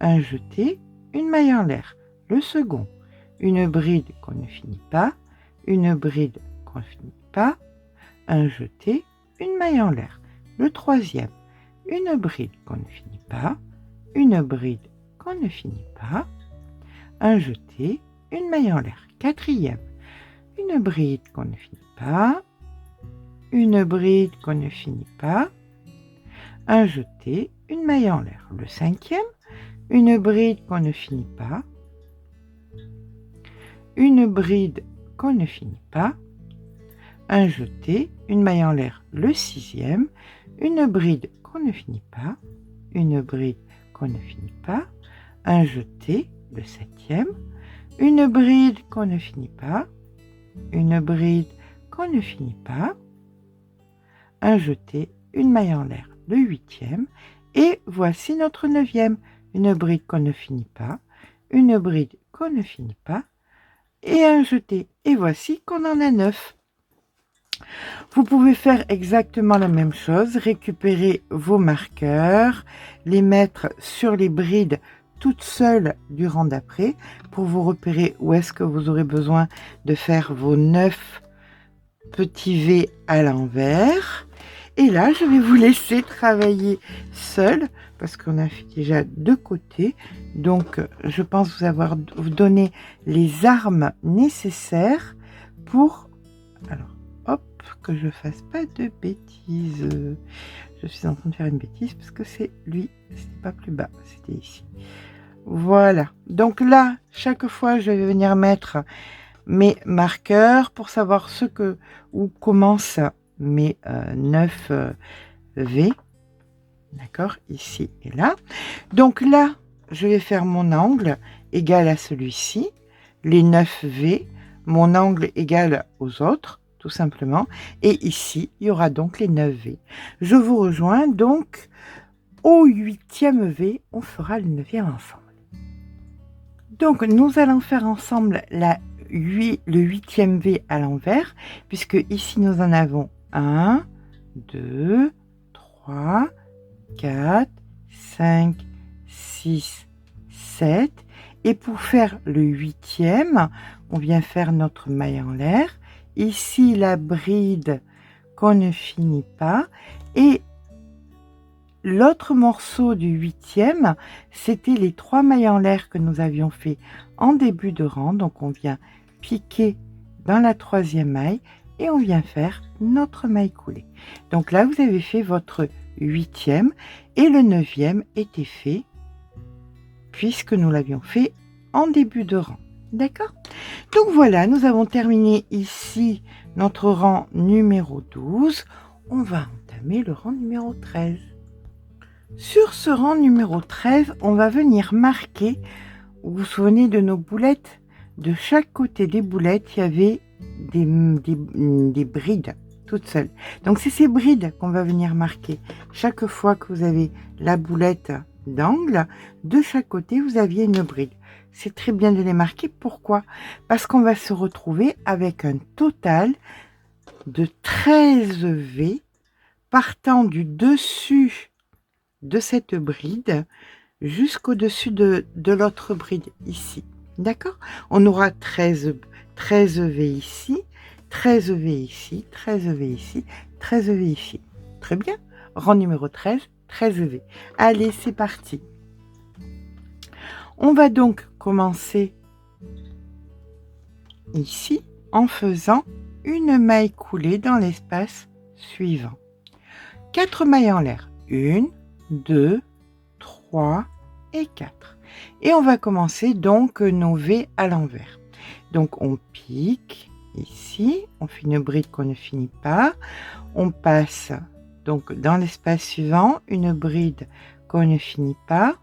Un jeté, une maille en l'air. Le second. Une bride qu'on ne finit pas. Une bride qu'on ne finit pas. Un jeté, une maille en l'air. Le troisième. Une bride qu'on ne finit pas. Une bride qu'on ne finit pas. Un jeté, une maille en l'air. Quatrième. Une bride qu'on ne finit pas. Une bride qu'on ne finit pas. Un jeté, une maille en l'air. Le cinquième. Une bride qu'on ne finit pas. Une bride qu'on ne finit pas. Un jeté, une maille en l'air. Le sixième. Une bride qu'on ne finit pas. Une bride qu'on ne finit pas. Un jeté, le septième. Une bride qu'on ne finit pas. Une bride qu'on ne finit pas, un jeté, une maille en l'air, le 8e, et voici notre 9e, une bride qu'on ne finit pas, une bride qu'on ne finit pas, et un jeté, et voici qu'on en a 9. Vous pouvez faire exactement la même chose, récupérer vos marqueurs, les mettre sur les brides toutes seules du rang d'après pour vous repérer où est-ce que vous aurez besoin de faire vos 9 petits V à l'envers. Et là, je vais vous laisser travailler seul parce qu'on a fait déjà 2 côtés. Donc, je pense vous avoir donné les armes nécessaires pour... Alors, hop, que je fasse pas de bêtises. Je suis en train de faire une bêtise parce que c'est lui, c'était pas plus bas, c'était ici. Voilà. Donc là, chaque fois, je vais venir mettre mes marqueurs pour savoir où commencent mes 9 V. D'accord, ici et là. Donc là, je vais faire mon angle égal à celui-ci, les 9 V, mon angle égal aux autres, tout simplement. Et ici, il y aura donc les 9 V. Je vous rejoins donc au 8e V, on fera le 9e ensemble. Donc, nous allons faire ensemble le 8e V à l'envers, puisque ici, nous en avons 1, 2, 3, 4, 5, 6, 7. Et pour faire le 8e, on vient faire notre maille en l'air. Ici, la bride qu'on ne finit pas. Et l'autre morceau du 8e, c'était les 3 mailles en l'air que nous avions fait en début de rang. Donc, on vient piquer dans la 3e maille et on vient faire notre maille coulée. Donc là, vous avez fait votre 8e et le 9e était fait puisque nous l'avions fait en début de rang. D'accord? Donc voilà, nous avons terminé ici notre rang numéro 12. On va entamer le rang numéro 13. Sur ce rang numéro 13, on va venir marquer, vous vous souvenez de nos boulettes? De chaque côté des boulettes, il y avait des brides toutes seules. Donc c'est ces brides qu'on va venir marquer. Chaque fois que vous avez la boulette d'angle, de chaque côté, vous aviez une bride. C'est très bien de les marquer. Pourquoi? Parce qu'on va se retrouver avec un total de 13 V partant du dessus de cette bride jusqu'au-dessus de l'autre bride ici. D'accord? On aura 13 V ici, 13 V ici, 13 V ici, 13 V ici. Très bien. Rang numéro 13, 13 V. Allez, c'est parti. On va donc commencer ici en faisant une maille coulée dans l'espace suivant. 4 mailles en l'air. 1, 2, 3 et 4. Et on va commencer donc nos V à l'envers. Donc on pique ici, on fait une bride qu'on ne finit pas. On passe donc dans l'espace suivant une bride qu'on ne finit pas.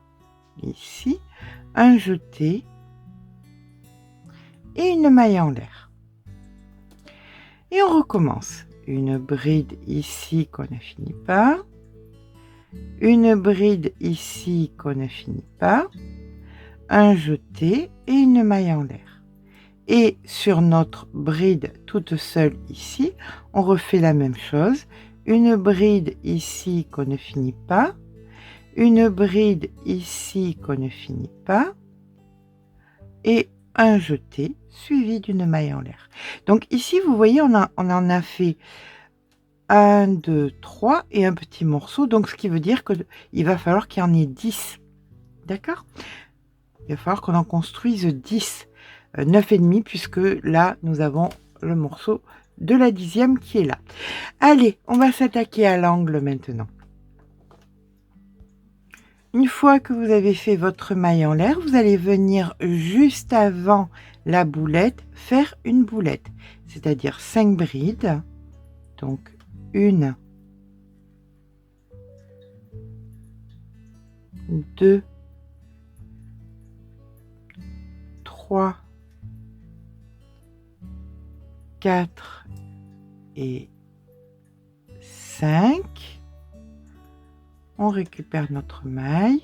Ici, un jeté et une maille en l'air. Et on recommence. Une bride ici qu'on ne finit pas. Une bride ici qu'on ne finit pas, un jeté et une maille en l'air. Et sur notre bride toute seule ici, on refait la même chose. Une bride ici qu'on ne finit pas, une bride ici qu'on ne finit pas, et un jeté suivi d'une maille en l'air. Donc ici, vous voyez, on en a fait 1, 2, 3 et un petit morceau, donc ce qui veut dire qu'il va falloir qu'il y en ait 10. D'accord? Il va falloir qu'on en construise 10, 9 et demi, puisque là, nous avons le morceau de la 10e qui est là. Allez, on va s'attaquer à l'angle maintenant. Une fois que vous avez fait votre maille en l'air, vous allez venir juste avant la boulette, faire une boulette, c'est-à-dire 5 brides. Donc, 1, 2, 3, 4 et 5. On récupère notre maille.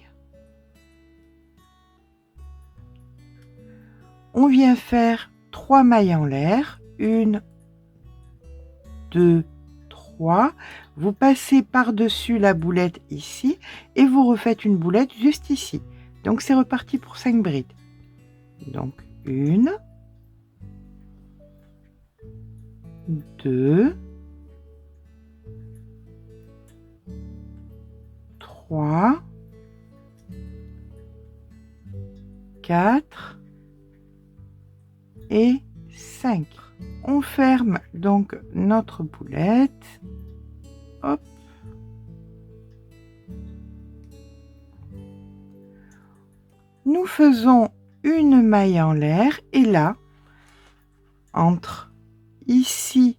On vient faire 3 mailles en l'air. 1, 2, 3. Vous passez par-dessus la boulette ici et vous refaites une boulette juste ici. Donc c'est reparti pour 5 brides. Donc 1, 2, 3, 4 et 5. On ferme donc notre boulette. Hop. Nous faisons une maille en l'air et là, entre ici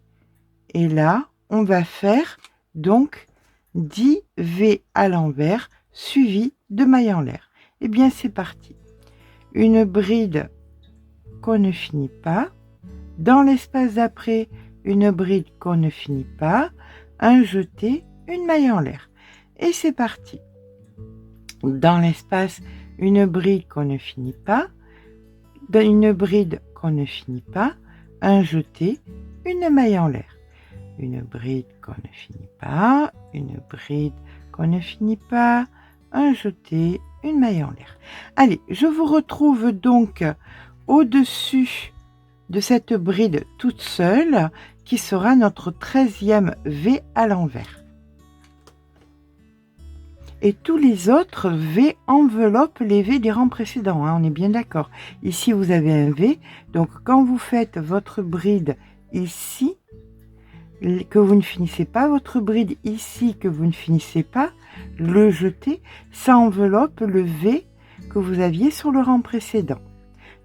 et là, on va faire donc 10 V à l'envers suivi de mailles en l'air. Et bien c'est parti. Une bride qu'on ne finit pas. Dans l'espace d'après, une bride qu'on ne finit pas. Un jeté, une maille en l'air. Et c'est parti. Dans l'espace, une bride qu'on ne finit pas. Une bride qu'on ne finit pas. Un jeté, une maille en l'air. Une bride qu'on ne finit pas, une bride qu'on ne finit pas, un jeté, une maille en l'air. Allez, je vous retrouve donc au-dessus de cette bride toute seule qui sera notre 13e V à l'envers. Et tous les autres V enveloppent les V des rangs précédents, hein, on est bien d'accord. Ici, vous avez un V, donc quand vous faites votre bride ici, que vous ne finissez pas votre bride ici, que vous ne finissez pas, le jeté, ça enveloppe le V que vous aviez sur le rang précédent.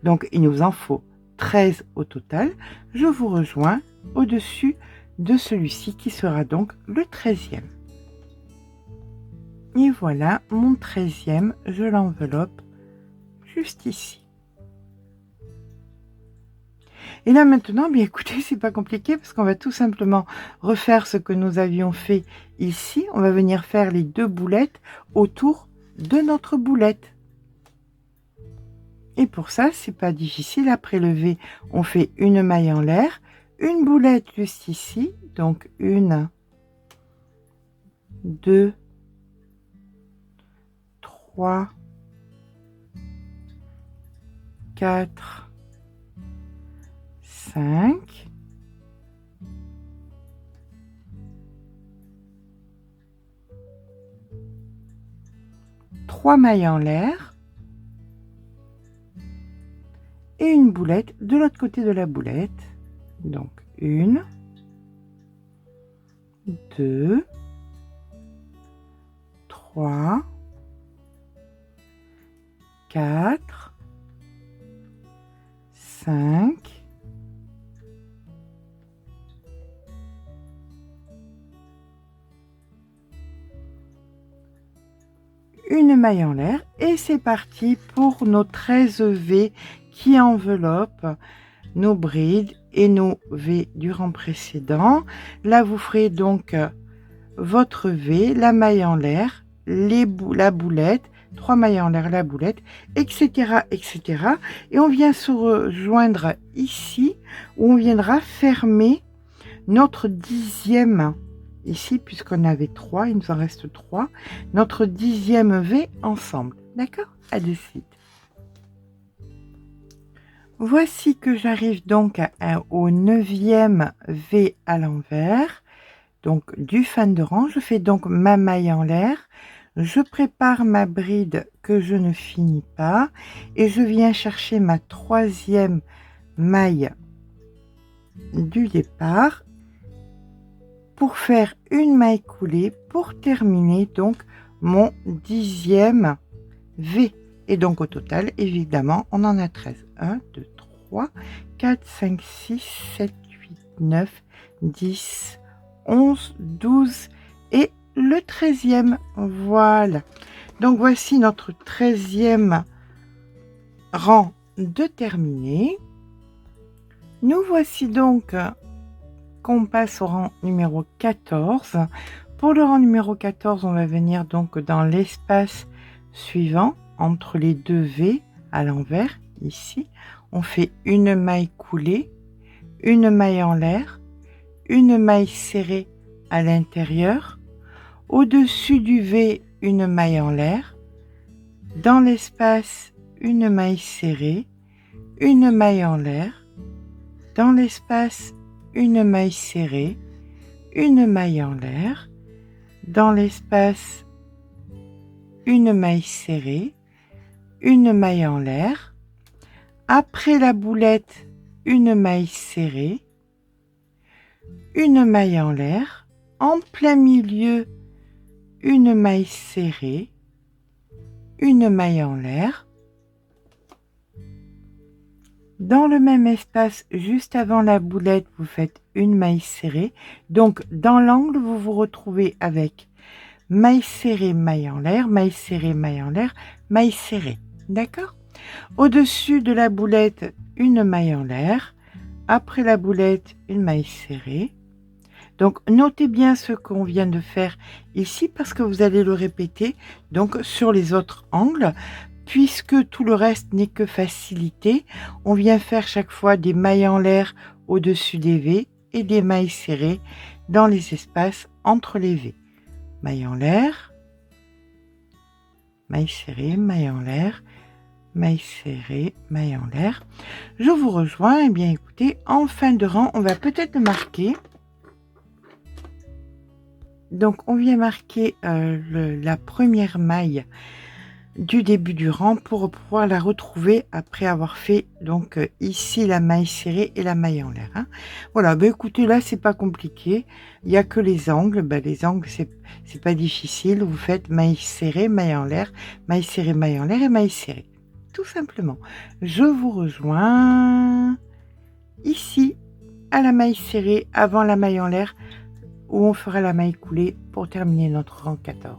Donc il nous en faut 13 au total. Je vous rejoins au-dessus de celui-ci qui sera donc le 13e. Et voilà mon 13e, je l'enveloppe juste ici. Et là maintenant, bien écoutez, c'est pas compliqué parce qu'on va tout simplement refaire ce que nous avions fait ici. On va venir faire les 2 boulettes autour de notre boulette. Et pour ça, c'est pas difficile. Après le V, on fait une maille en l'air, une boulette juste ici. Donc 1, 2, 3, 4, 5, 3 mailles en l'air et une boulette de l'autre côté de la boulette. Donc 1, 2, 3, 4, 5, une maille en l'air et c'est parti pour nos 13 V qui enveloppent nos brides et nos V du rang précédent. Là vous ferez donc votre V, la maille en l'air, la boulette, 3 mailles en l'air, la boulette, etc., etc. Et on vient se rejoindre ici où on viendra fermer notre 10e ici, puisqu'on avait 3, il nous en reste 3, notre 10e V ensemble. D'accord? À de suite. Voici que j'arrive donc au 9e V à l'envers, donc du fin de rang. Je fais donc ma maille en l'air, je prépare ma bride que je ne finis pas et je viens chercher ma 3e maille du départ pour faire une maille coulée pour terminer donc mon 10e V. Et donc au total, évidemment, on en a 13. 1, 2, 3, 4, 5, 6, 7, 8, 9, 10, 11, 12 et le 13e. Voilà. Donc voici notre 13e rang de terminé. Nous voici donc qu'on passe au rang numéro 14. Pour le rang numéro 14, on va venir donc dans l'espace suivant, entre les deux V à l'envers, ici. On fait une maille coulée, une maille en l'air, une maille serrée à l'intérieur, au-dessus du V, une maille en l'air, dans l'espace, une maille serrée, une maille en l'air, dans l'espace, une maille serrée, une maille en l'air, dans l'espace, une maille serrée, une maille en l'air, après la boulette, une maille serrée, une maille en l'air, en plein milieu, une maille serrée, une maille en l'air, dans le même espace, juste avant la boulette, vous faites une maille serrée. Donc, dans l'angle, vous vous retrouvez avec maille serrée, maille en l'air, maille serrée, maille en l'air, maille serrée. D'accord? Au-dessus de la boulette, une maille en l'air. Après la boulette, une maille serrée. Donc, notez bien ce qu'on vient de faire ici parce que vous allez le répéter donc sur les autres angles. Puisque tout le reste n'est que facilité, on vient faire chaque fois des mailles en l'air au-dessus des V et des mailles serrées dans les espaces entre les V. Maille en l'air, maille serrée, maille en l'air, maille serrée, maille en l'air. Je vous rejoins. Eh bien, écoutez, en fin de rang, on va peut-être le marquer. Donc, on vient marquer la première maille du début du rang pour pouvoir la retrouver après avoir fait donc ici la maille serrée et la maille en l'air. Hein. Voilà, ben écoutez, là c'est pas compliqué, il n'y a que les angles. Ben, les angles c'est pas difficile, vous faites maille serrée, maille en l'air, maille serrée, maille en l'air et maille serrée, tout simplement. Je vous rejoins ici à la maille serrée avant la maille en l'air où on fera la maille coulée pour terminer notre rang 14.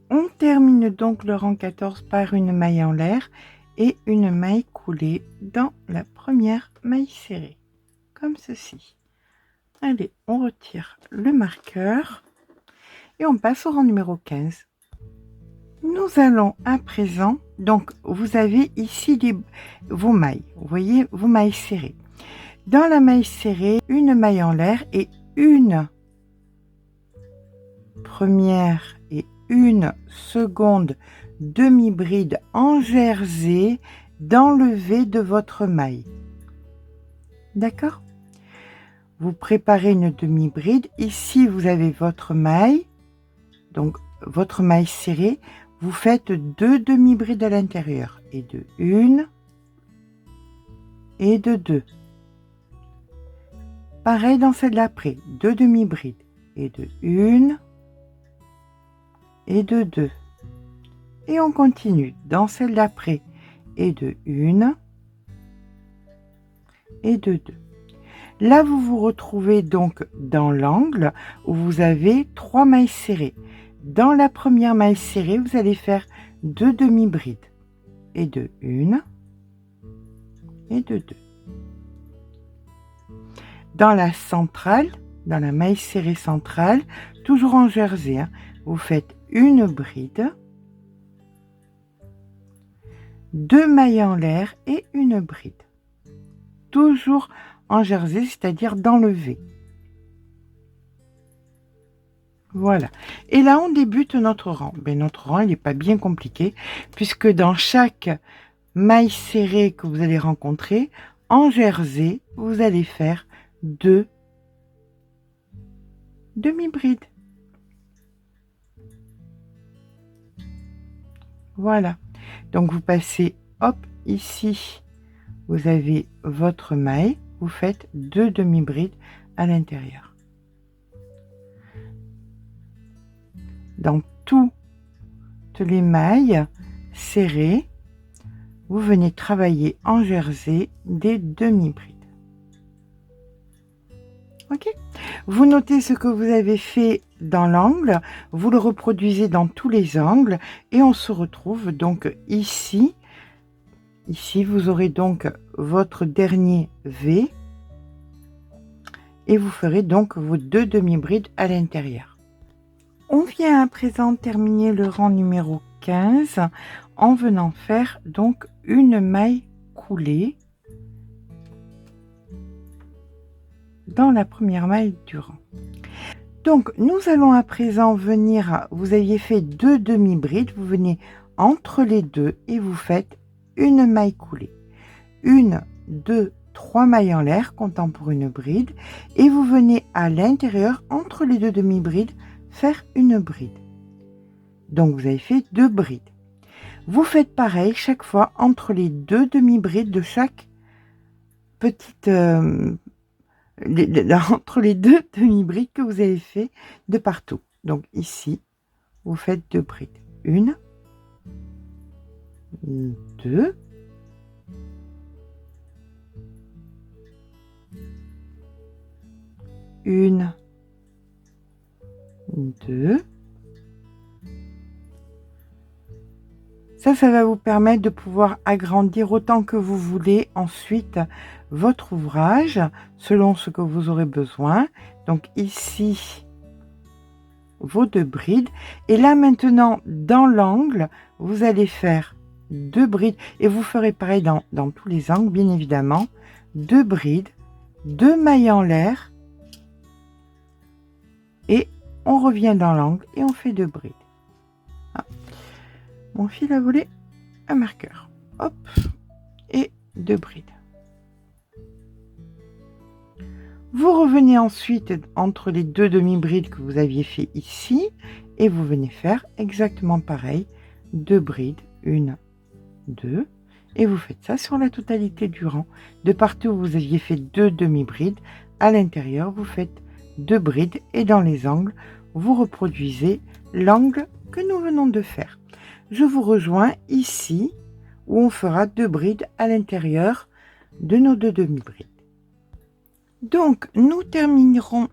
On termine donc le rang 14 par une maille en l'air et une maille coulée dans la première maille serrée, comme ceci. Allez, on retire le marqueur et on passe au rang numéro 15. Nous allons à présent, donc vous avez ici vos mailles, vous voyez vos mailles serrées. Dans la maille serrée, une maille en l'air et une première et une seconde demi-bride en jersey dans le V de votre maille. D'accord? Vous préparez une demi-bride. Ici, vous avez votre maille. Donc, votre maille serrée. Vous faites deux demi-brides à l'intérieur. Et de une et de deux. Pareil dans celle d'après. Deux demi-brides. Et de une et de deux. Et on continue dans celle d'après et de une et de deux. Là, vous vous retrouvez donc dans l'angle où vous avez 3 mailles serrées. Dans la première maille serrée, vous allez faire deux demi-brides et de une et de deux. Dans la centrale, dans la maille serrée centrale, toujours en jersey, hein, vous faites une bride, deux mailles en l'air et une bride. Toujours en jersey, c'est-à-dire dans le V. Voilà. Et là, on débute notre rang. Ben, notre rang, il n'est pas bien compliqué, puisque dans chaque maille serrée que vous allez rencontrer, en jersey, vous allez faire deux demi-brides. Voilà, donc vous passez, hop, ici, vous avez votre maille, vous faites deux demi-brides à l'intérieur. Dans toutes les mailles serrées, vous venez travailler en jersey des demi-brides. Ok, vous notez ce que vous avez fait dans l'angle, vous le reproduisez dans tous les angles et on se retrouve donc ici. Ici, vous aurez donc votre dernier V et vous ferez donc vos 2 demi-brides à l'intérieur. On vient à présent terminer le rang numéro 15 en venant faire donc une maille coulée dans la première maille du rang. Donc nous allons à présent venir, vous aviez fait 2 demi-brides, vous venez entre les deux et vous faites une maille coulée. 1, 2, 3 mailles en l'air comptant pour une bride et vous venez à l'intérieur entre les 2 demi-brides faire une bride. Donc vous avez fait 2 brides. Vous faites pareil chaque fois entre les 2 demi-brides de chaque petite entre les 2 demi-brides que vous avez fait de partout. Donc ici, vous faites 2 brides. 1, 2, 1, 2. Ça va vous permettre de pouvoir agrandir autant que vous voulez ensuite votre ouvrage selon ce que vous aurez besoin. Donc ici, vos 2 brides. Et là maintenant, dans l'angle, vous allez faire 2 brides. Et vous ferez pareil dans tous les angles, bien évidemment. 2 brides, 2 mailles en l'air. Et on revient dans l'angle et on fait 2 brides. Ah. Mon fil a volé un marqueur. Hop. Et 2 brides. Vous revenez ensuite entre les 2 demi-brides que vous aviez fait ici et vous venez faire exactement pareil. 2 brides. 1, 2. Et vous faites ça sur la totalité du rang. De partout où vous aviez fait 2 demi-brides, à l'intérieur, vous faites 2 brides et dans les angles, vous reproduisez l'angle que nous venons de faire. Je vous rejoins ici où on fera 2 brides à l'intérieur de nos 2 demi-brides. Donc nous terminons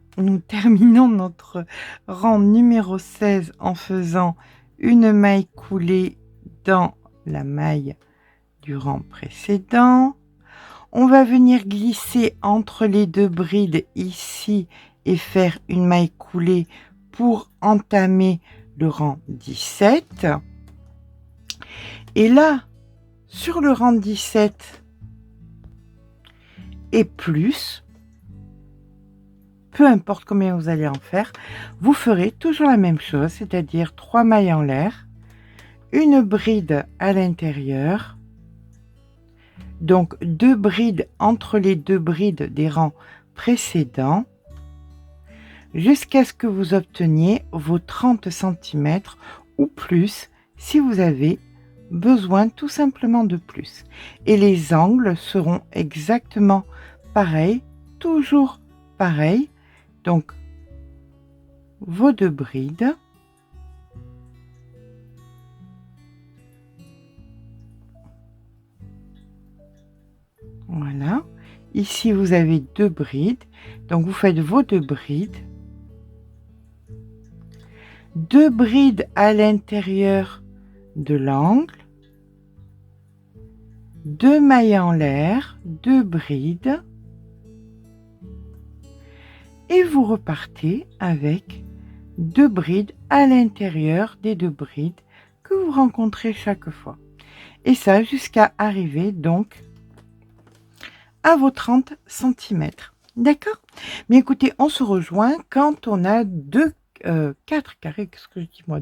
notre rang numéro 16 en faisant une maille coulée dans la maille du rang précédent. On va venir glisser entre les 2 brides ici et faire une maille coulée pour entamer le rang 17. Et là, sur le rang 17 et plus, peu importe combien vous allez en faire, vous ferez toujours la même chose, c'est-à-dire 3 mailles en l'air, une bride à l'intérieur, donc 2 brides entre les 2 brides des rangs précédents, jusqu'à ce que vous obteniez vos 30 cm ou plus si vous avez besoin tout simplement de plus. Et les angles seront exactement pareils, toujours pareils. Donc, vos 2 brides. Voilà. Ici, vous avez 2 brides. Donc, vous faites vos 2 brides. 2 brides à l'intérieur de l'angle, 2 mailles en l'air, 2 brides et vous repartez avec 2 brides à l'intérieur des 2 brides que vous rencontrez chaque fois. Et ça jusqu'à arriver donc à vos 30 cm. D'accord? Mais écoutez, on se rejoint quand on a 4 carrés, qu'est-ce que je dis moi,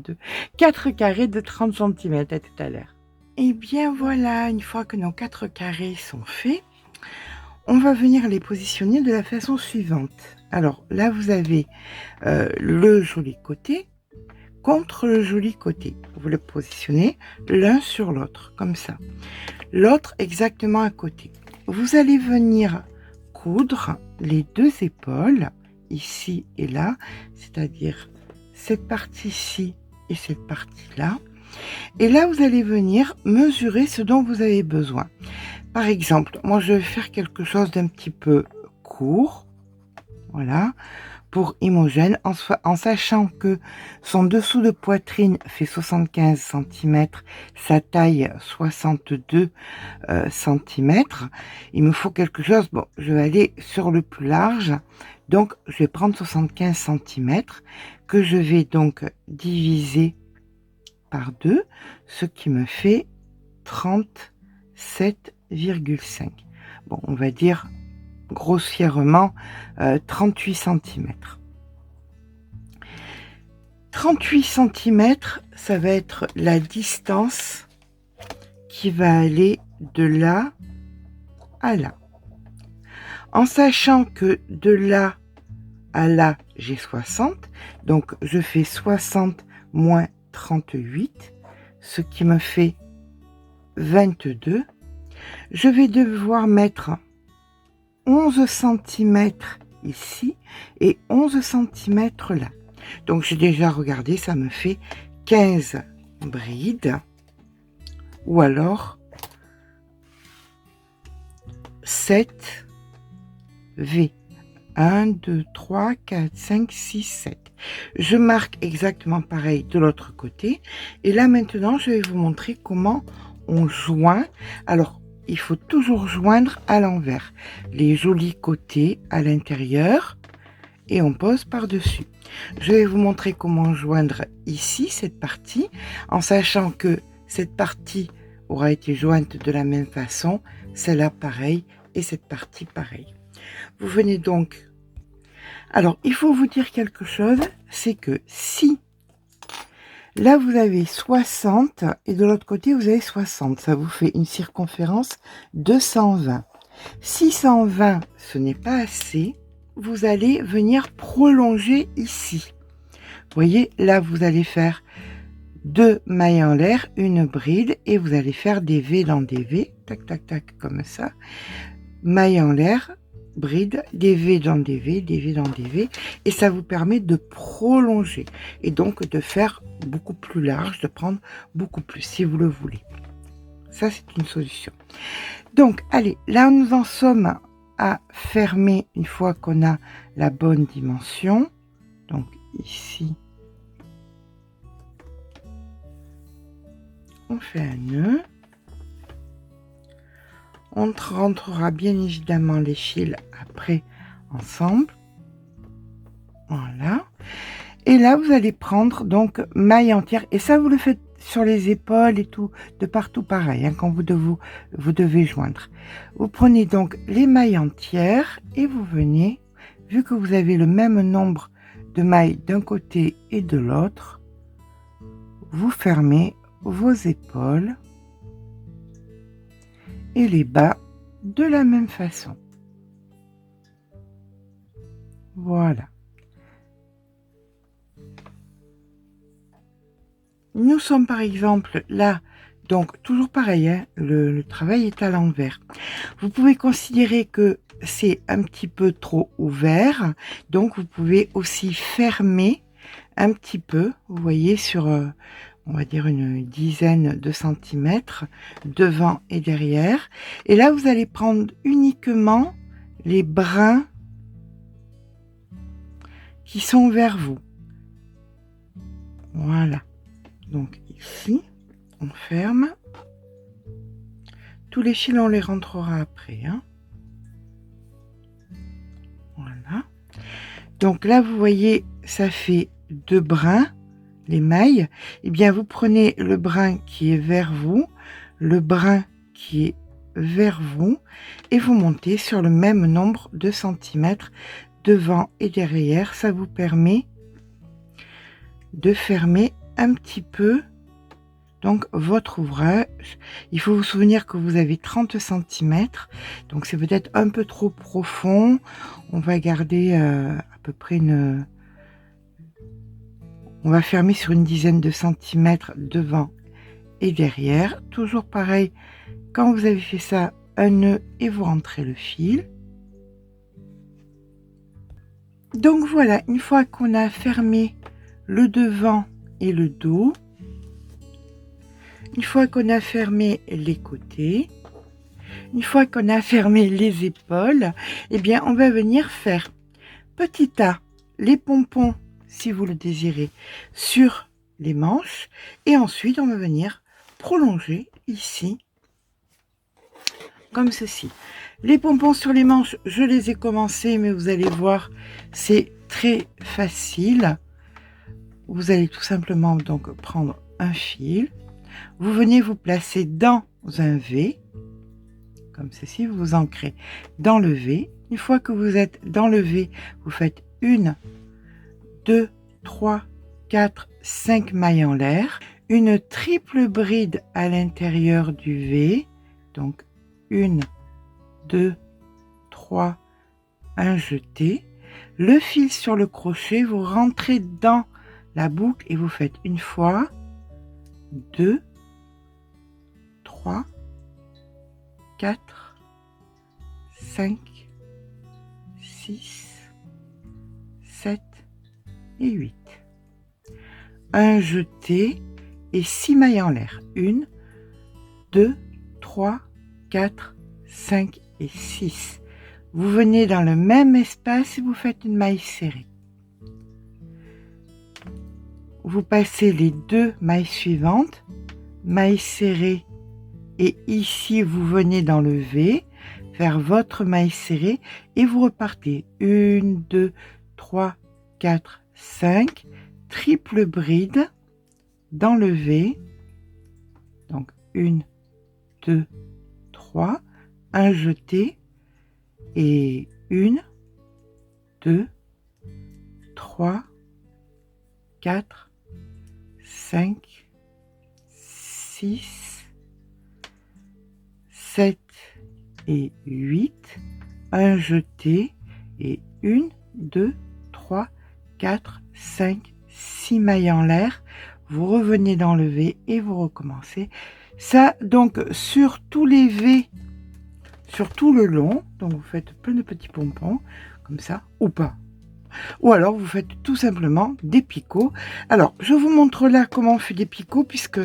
4 carrés de 30 cm, à tout à l'heure. Et bien voilà, une fois que nos 4 carrés sont faits, on va venir les positionner de la façon suivante. Alors là, vous avez le joli côté contre le joli côté. Vous le positionnez l'un sur l'autre, comme ça. L'autre exactement à côté. Vous allez venir coudre les 2 épaules, ici et là, c'est-à-dire cette partie-ci et cette partie-là. Et là, vous allez venir mesurer ce dont vous avez besoin. Par exemple, moi, je vais faire quelque chose d'un petit peu court. Voilà. pour Imogen, en sachant que son dessous de poitrine fait 75 cm, sa taille 62 cm. Il me faut quelque chose, bon, je vais aller sur le plus large, donc je vais prendre 75 cm, que je vais donc diviser par 2, ce qui me fait 37,5. Bon, on va dire grossièrement 38 cm. 38 cm, ça va être la distance qui va aller de là à là. En sachant que de là à là, j'ai 60, donc je fais 60 moins 38, ce qui me fait 22. Je vais devoir mettre 11 cm ici et 11 cm là. Donc j'ai déjà regardé, ça me fait 15 brides ou alors 7 V. 1, 2, 3, 4, 5, 6, 7. Je marque exactement pareil de l'autre côté. Et là maintenant, je vais vous montrer comment on joint. Alors, il faut toujours joindre à l'envers. Les jolis côtés à l'intérieur. Et on pose par-dessus. Je vais vous montrer comment joindre ici, cette partie, en sachant que cette partie aura été jointe de la même façon. Celle-là pareil et cette partie pareil. Vous venez donc... Alors, il faut vous dire quelque chose, c'est que si là vous avez 60 et de l'autre côté vous avez 60, ça vous fait une circonférence de 120. Si 120 ce n'est pas assez, vous allez venir prolonger ici. Vous voyez, là vous allez faire 2 mailles en l'air, une bride et vous allez faire des V dans des V, tac tac tac comme ça, mailles en l'air, bride, des V dans des V, des V dans des V, et ça vous permet de prolonger et donc de faire beaucoup plus large, de prendre beaucoup plus si vous le voulez. Ça c'est une solution. Donc allez, là nous en sommes à fermer une fois qu'on a la bonne dimension. Donc ici on fait un nœud. On rentrera bien évidemment les fils après ensemble. Voilà. Et là, vous allez prendre donc maille entière. Et ça, vous le faites sur les épaules et tout, de partout pareil, hein, quand vous devez joindre. Vous prenez donc les mailles entières et vous venez, vu que vous avez le même nombre de mailles d'un côté et de l'autre, vous fermez vos épaules et les bas de la même façon. Voilà. Nous sommes par exemple là, donc toujours pareil, hein, le travail est à l'envers. Vous pouvez considérer que c'est un petit peu trop ouvert, donc vous pouvez aussi fermer un petit peu, vous voyez, sur on va dire une dizaine de centimètres devant et derrière. Et là, vous allez prendre uniquement les brins qui sont vers vous. Voilà. Donc ici, on ferme. Tous les fils, on les rentrera après, hein. Voilà. Donc là, vous voyez, ça fait 2 brins. Les mailles, et bien vous prenez le brin qui est vers vous, le brin qui est vers vous, et vous montez sur le même nombre de centimètres devant et derrière. Ça vous permet de fermer un petit peu donc votre ouvrage. Il faut vous souvenir que vous avez 30 cm, donc c'est peut-être un peu trop profond. On va garder à peu près une... On va fermer sur une dizaine de centimètres devant et derrière. Toujours pareil, quand vous avez fait ça, un nœud et vous rentrez le fil. Donc voilà, une fois qu'on a fermé le devant et le dos, une fois qu'on a fermé les côtés, une fois qu'on a fermé les épaules, eh bien on va venir faire petit A les pompons, si vous le désirez, sur les manches. Et ensuite, on va venir prolonger ici, comme ceci. Les pompons sur les manches, je les ai commencés, mais vous allez voir, c'est très facile. Vous allez tout simplement donc prendre un fil. Vous venez vous placer dans un V, comme ceci, vous vous ancrez dans le V. Une fois que vous êtes dans le V, vous faites 1, 2, 3, 4, 5 mailles en l'air. Une triple bride à l'intérieur du V. Donc 1, 2, 3, un jeté. Le fil sur le crochet, vous rentrez dans la boucle et vous faites une fois, 2, 3, 4, 5, 6, 7 et 8. Un jeté et 6 mailles en l'air. 1, 2, 3, 4, 5 et 6. Vous venez dans le même espace et vous faites une maille serrée. Vous passez les 2 mailles suivantes, maille serrée, et ici vous venez dans le V, faire votre maille serrée et vous repartez 1, 2, 3, 4, 5, triple bride dans le V, donc 1, 2, 3, un jeté et 1, 2, 3, 4, 5, 6, 7 et 8, un jeté et 1, 2, 3, 4, 5, 6 mailles en l'air. Vous revenez dans le V et vous recommencez. Ça, donc, sur tous les V, sur tout le long, donc vous faites plein de petits pompons, comme ça, ou pas. Ou alors, vous faites tout simplement des picots. Alors, je vous montre là comment on fait des picots, puisque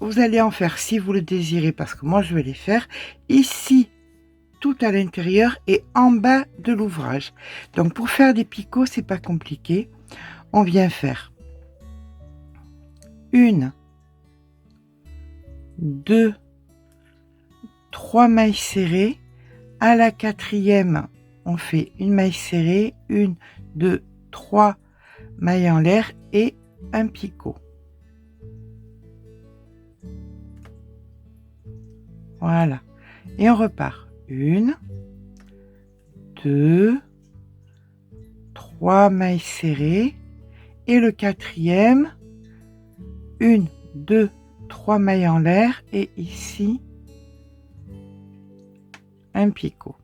vous allez en faire si vous le désirez, parce que moi, je vais les faire ici, tout à l'intérieur et en bas de l'ouvrage. Donc, pour faire des picots, c'est pas compliqué. On vient faire 1, 2, 3 mailles serrées. À la 4e, on fait une maille serrée, 1, 2, 3 mailles en l'air et un picot. Voilà. Et on repart. 1, 2, 3 mailles serrées. Et le 4e, 1, 2, 3 mailles en l'air et ici, un picot.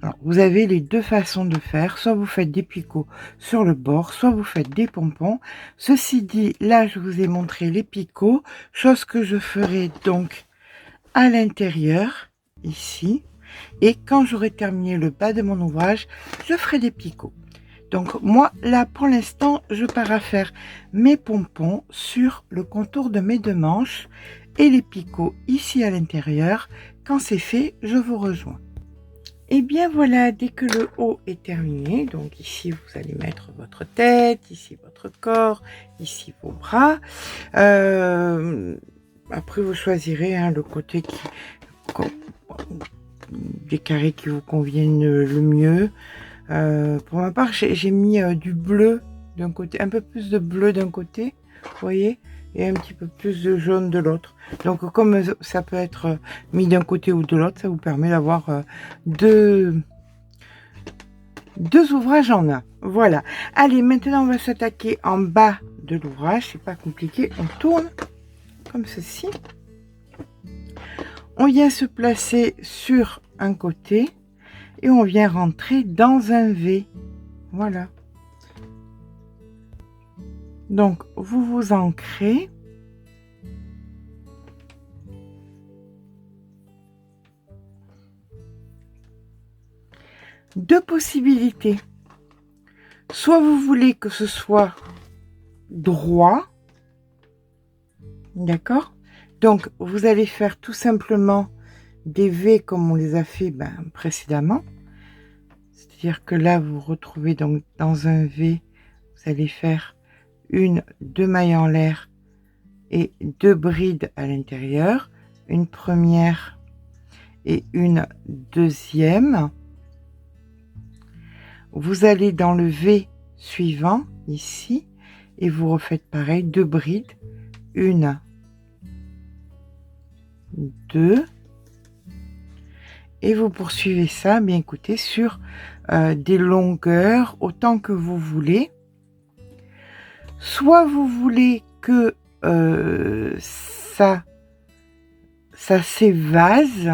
Alors, vous avez les deux façons de faire. Soit vous faites des picots sur le bord, soit vous faites des pompons. Ceci dit, là, je vous ai montré les picots, chose que je ferai donc à l'intérieur, ici. Et quand j'aurai terminé le bas de mon ouvrage, je ferai des picots. Donc, moi, là, pour l'instant, je pars à faire mes pompons sur le contour de mes 2 manches et les picots ici à l'intérieur. Quand c'est fait, je vous rejoins. Et bien voilà, dès que le haut est terminé, donc ici vous allez mettre votre tête, ici votre corps, ici vos bras. Après vous choisirez le côté des carrés qui vous conviennent le mieux. Pour ma part, j'ai mis du bleu d'un côté, un peu plus de bleu d'un côté, vous voyez, et un petit peu plus de jaune de l'autre. Donc comme ça peut être mis d'un côté ou de l'autre, ça vous permet d'avoir deux ouvrages en un. Voilà. Allez, maintenant on va s'attaquer en bas de l'ouvrage. C'est pas compliqué. On tourne comme ceci. On vient se placer sur un côté et on vient rentrer dans un V. Voilà. Donc vous vous ancrez. Deux possibilités. Soit vous voulez que ce soit droit, d'accord? Donc vous allez faire tout simplement des V comme on les a fait précédemment. C'est-à-dire que là, vous vous retrouvez donc dans un V, vous allez faire deux mailles en l'air et 2 brides à l'intérieur, une première et une deuxième. Vous allez dans le V suivant, ici, et vous refaites pareil, 2 brides, 1, 2, et vous poursuivez ça, bien écoutez, sur des longueurs autant que vous voulez. Soit vous voulez que ça s'évase,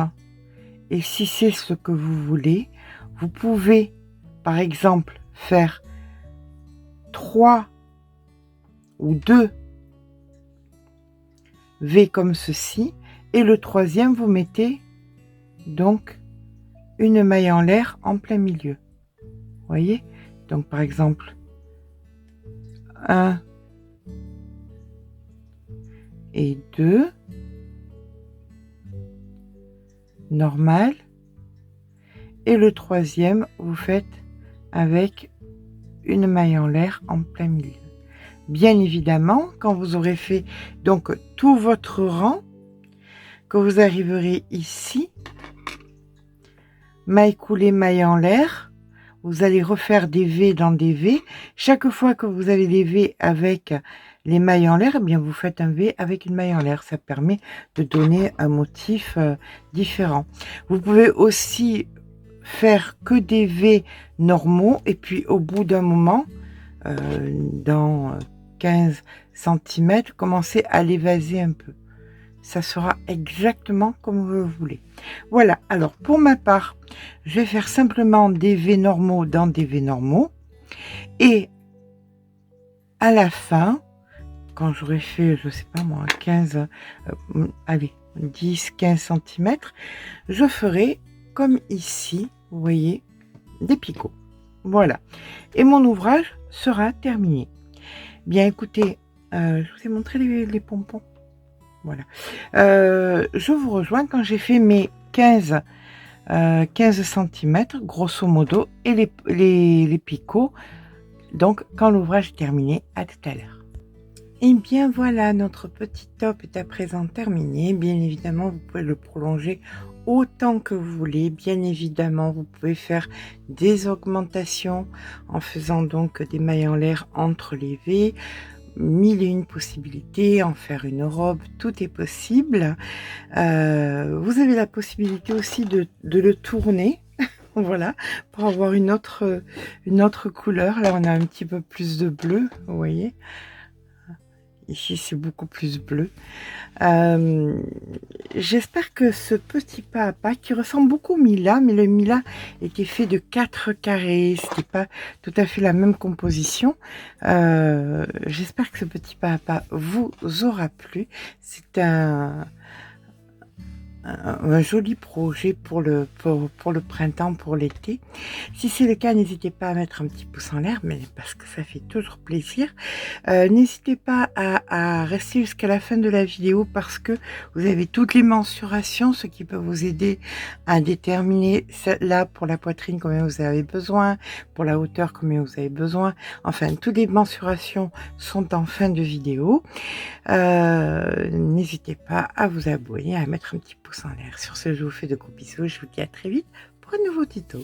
et si c'est ce que vous voulez, vous pouvez par exemple faire 3 ou 2 V comme ceci, et le troisième vous mettez donc une maille en l'air en plein milieu. Vous voyez, donc par exemple 1 et 2, normal, et le troisième vous faites avec une maille en l'air en plein milieu. Bien évidemment, quand vous aurez fait donc tout votre rang, que vous arriverez ici, maille coulée, maille en l'air, vous allez refaire des V dans des V. Chaque fois que vous avez des V avec les mailles en l'air, eh bien vous faites un V avec une maille en l'air. Ça permet de donner un motif différent. Vous pouvez aussi faire que des V normaux, et puis au bout d'un moment, dans 15 cm, commencer à l'évaser un peu. Ça sera exactement comme vous le voulez. Voilà, alors pour ma part, je vais faire simplement des V normaux dans des V normaux, et à la fin, quand j'aurai fait, je sais pas moi, 15, allez, 10-15 cm, je ferai comme ici, vous voyez, des picots. Voilà, et mon ouvrage sera terminé. Bien écoutez, je vous ai montré les pompons. Voilà, je vous rejoins quand j'ai fait mes 15 cm, grosso modo, et les picots, donc quand l'ouvrage est terminé. À tout à l'heure. Et bien voilà, notre petit top est à présent terminé. Bien évidemment, vous pouvez le prolonger autant que vous voulez. Bien évidemment, vous pouvez faire des augmentations en faisant donc des mailles en l'air entre les V. 1001 possibilités, en faire une robe, tout est possible. Vous avez la possibilité aussi de le tourner, voilà, pour avoir une autre couleur. Là, on a un petit peu plus de bleu, vous voyez. Ici, c'est beaucoup plus bleu. J'espère que ce petit pas à pas, qui ressemble beaucoup au Mila, mais le Mila était fait de 4 carrés, c'était pas tout à fait la même composition. J'espère que ce petit pas à pas vous aura plu. C'est un joli projet pour le printemps, pour l'été. Si c'est le cas, n'hésitez pas à mettre un petit pouce en l'air, mais parce que ça fait toujours plaisir. N'hésitez pas à rester jusqu'à la fin de la vidéo, parce que vous avez toutes les mensurations, ce qui peut vous aider à déterminer là pour la poitrine combien vous avez besoin, pour la hauteur combien vous avez besoin. Enfin, toutes les mensurations sont en fin de vidéo. N'hésitez pas à vous abonner, à mettre un petit pouce en l'air. Sur ce, je vous fais de gros bisous. Je vous dis à très vite pour un nouveau tuto.